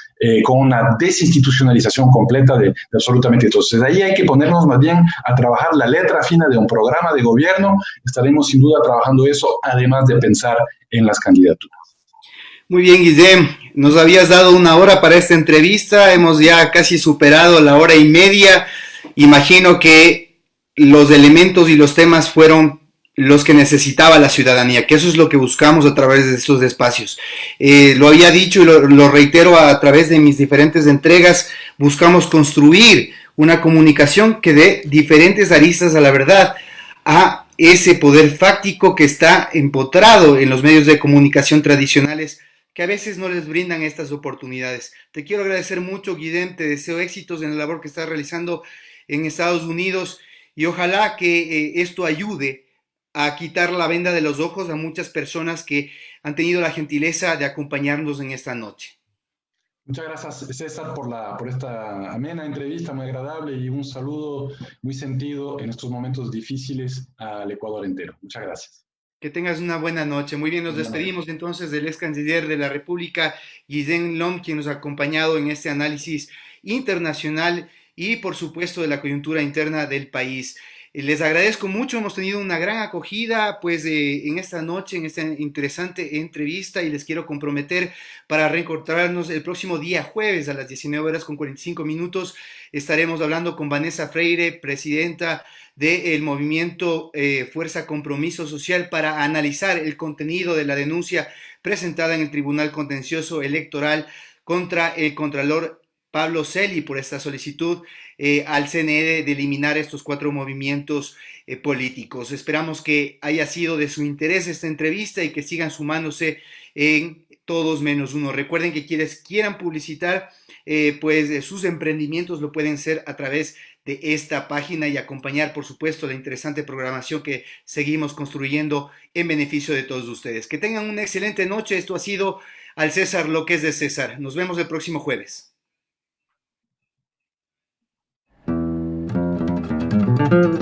con una desinstitucionalización completa de absolutamente todo. Entonces, ahí hay que ponernos más bien a trabajar la letra fina de un programa de gobierno. Estaremos sin duda trabajando eso, además de pensar en las candidaturas. Muy bien, Guillem, nos habías dado una hora para esta entrevista, hemos ya casi superado la hora y media. Imagino que los elementos y los temas fueron los que necesitaba la ciudadanía, que eso es lo que buscamos a través de estos espacios. Lo había dicho y lo reitero a través de mis diferentes entregas, buscamos construir una comunicación que dé diferentes aristas a la verdad, a ese poder fáctico que está empotrado en los medios de comunicación tradicionales, que a veces no les brindan estas oportunidades. Te quiero agradecer mucho, Guillem, te deseo éxitos en la labor que estás realizando en Estados Unidos y ojalá que esto ayude a quitar la venda de los ojos a muchas personas que han tenido la gentileza de acompañarnos en esta noche. Muchas gracias, César, por esta amena entrevista muy agradable y un saludo muy sentido en estos momentos difíciles al Ecuador entero. Muchas gracias. Que tengas una buena noche. Muy bien, nos despedimos entonces del ex canciller de la República, Guillén Lom, quien nos ha acompañado en este análisis internacional y, por supuesto, de la coyuntura interna del país. Les agradezco mucho, hemos tenido una gran acogida pues en esta noche, en esta interesante entrevista y les quiero comprometer para reencontrarnos el próximo día jueves a las 19 horas con 45 minutos. Estaremos hablando con Vanessa Freire, presidenta del movimiento Fuerza Compromiso Social, para analizar el contenido de la denuncia presentada en el Tribunal Contencioso Electoral contra el Contralor Pablo Celi por esta solicitud al CNE de eliminar estos 4 movimientos políticos. Esperamos que haya sido de su interés esta entrevista y que sigan sumándose en Todos Menos Uno. Recuerden que quienes quieran publicitar sus emprendimientos lo pueden hacer a través de esta página y acompañar, por supuesto, la interesante programación que seguimos construyendo en beneficio de todos ustedes. Que tengan una excelente noche. Esto ha sido Al César lo que es de César. Nos vemos el próximo jueves. Thank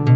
you.